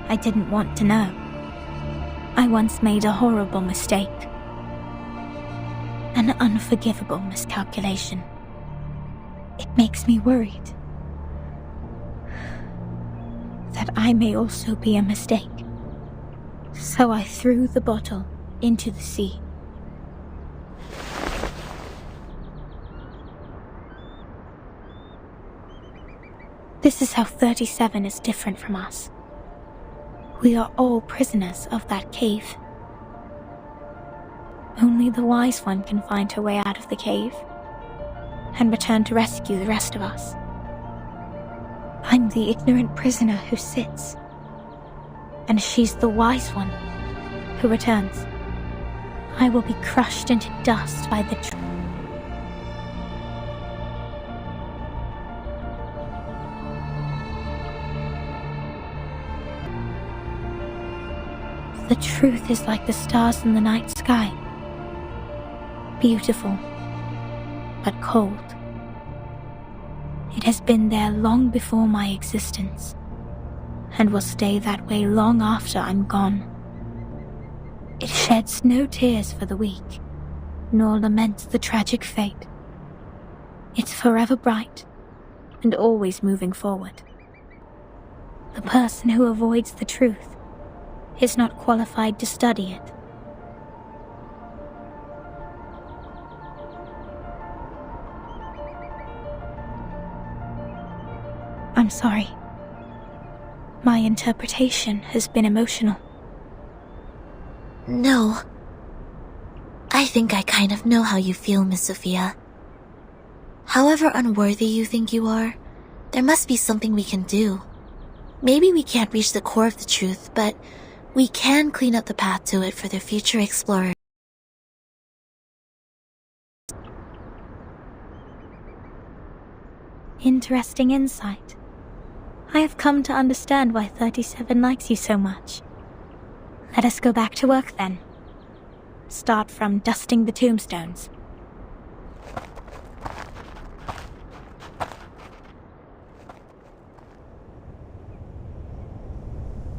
I didn't want to know. I once made a horrible mistake. An unforgivable miscalculation. It makes me worried that I may also be a mistake. So I threw the bottle into the sea. This is how 37 is different from us. We are all prisoners of that cave. Only the wise one can find her way out of the cave and return to rescue the rest of us. I'm the ignorant prisoner who sits, and she's the wise one who returns. I will be crushed into dust by the The truth is like the stars in the night sky. Beautiful, but cold. It has been there long before my existence, and will stay that way long after I'm gone. It sheds no tears for the weak, nor laments the tragic fate. It's forever bright, and always moving forward. The person who avoids the truth is not qualified to study it. I'm sorry. My interpretation has been emotional. No. I think I kind of know how you feel, Miss Sophia. However unworthy you think you are, there must be something we can do. Maybe we can't reach the core of the truth, but we can clean up the path to it for the future explorers. Interesting insight. I have come to understand why 37 likes you so much. Let us go back to work then. Start from dusting the tombstones.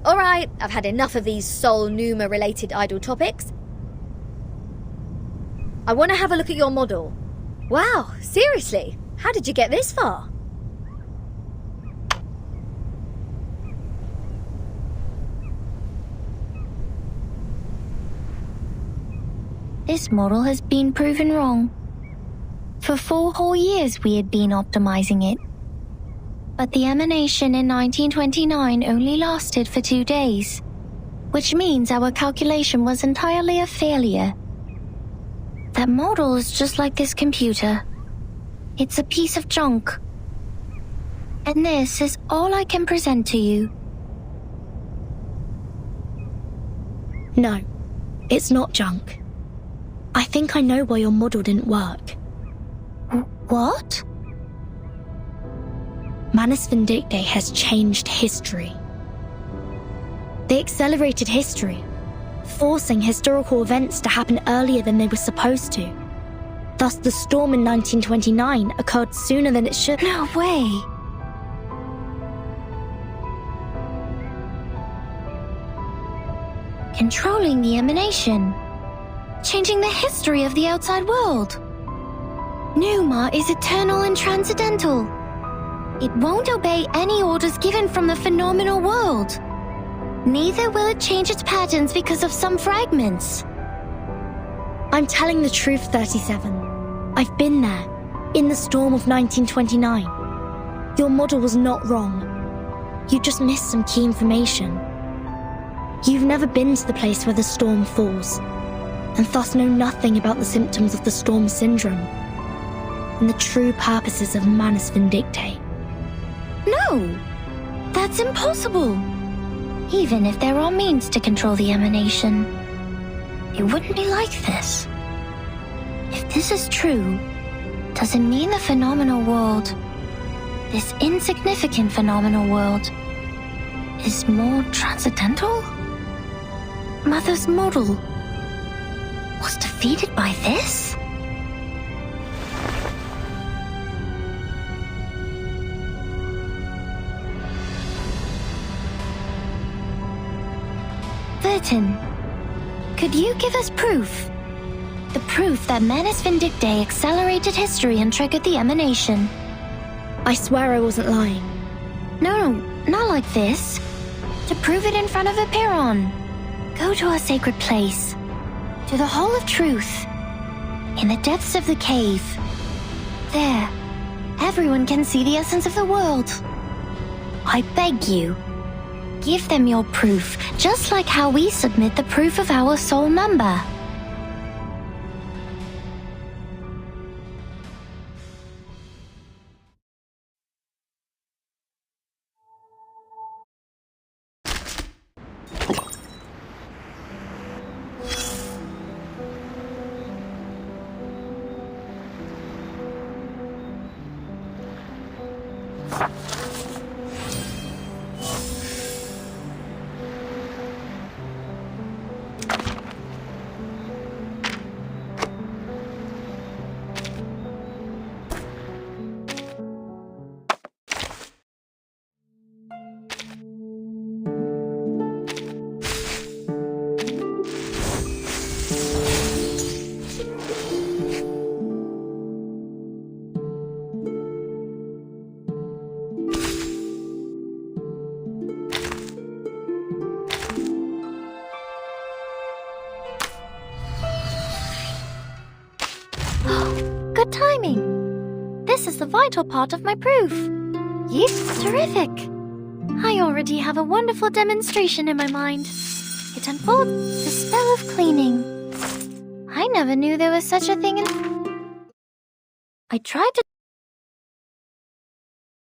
Alright, I've had enough of these Sol Numa related idle topics. I want to have a look at your model. Wow, seriously? How did you get this far? This model has been proven wrong. For 4 whole years we had been optimizing it. But the emanation in 1929 only lasted for 2 days, which means our calculation was entirely a failure. That model is just like this computer. It's a piece of junk. And this is all I can present to you. No, it's not junk. I think I know why your model didn't work. What? Manus Vindictae has changed history. They accelerated history, forcing historical events to happen earlier than they were supposed to. Thus, the storm in 1929 occurred sooner than it should. No way! Controlling the emanation. Changing the history of the outside world. Numa is eternal and transcendental. It won't obey any orders given from the phenomenal world. Neither will it change its patterns because of some fragments. I'm telling the truth, 37. I've been there, in the storm of 1929. Your model was not wrong. You just missed some key information. You've never been to the place where the storm falls, and thus know nothing about the symptoms of the storm syndrome and the true purposes of Manus Vindictae. No! That's impossible! Even if there are means to control the emanation, it wouldn't be like this. If this is true, does it mean the phenomenal world, this insignificant phenomenal world, is more transcendental? Mother's model was defeated by this? Vertin, could you give us proof? The proof that Manus Vindictae accelerated history and triggered the emanation. I swear I wasn't lying. No, not like this. To prove it in front of a Piron. Go to our sacred place. To the Hall of Truth. In the depths of the cave. There, everyone can see the essence of the world. I beg you. Give them your proof, just like how we submit the proof of our soul number. Good timing. This is the vital part of my proof. Terrific. I already have a wonderful demonstration in my mind. It unfolds the spell of cleaning. I never knew there was such a thing in... I tried to...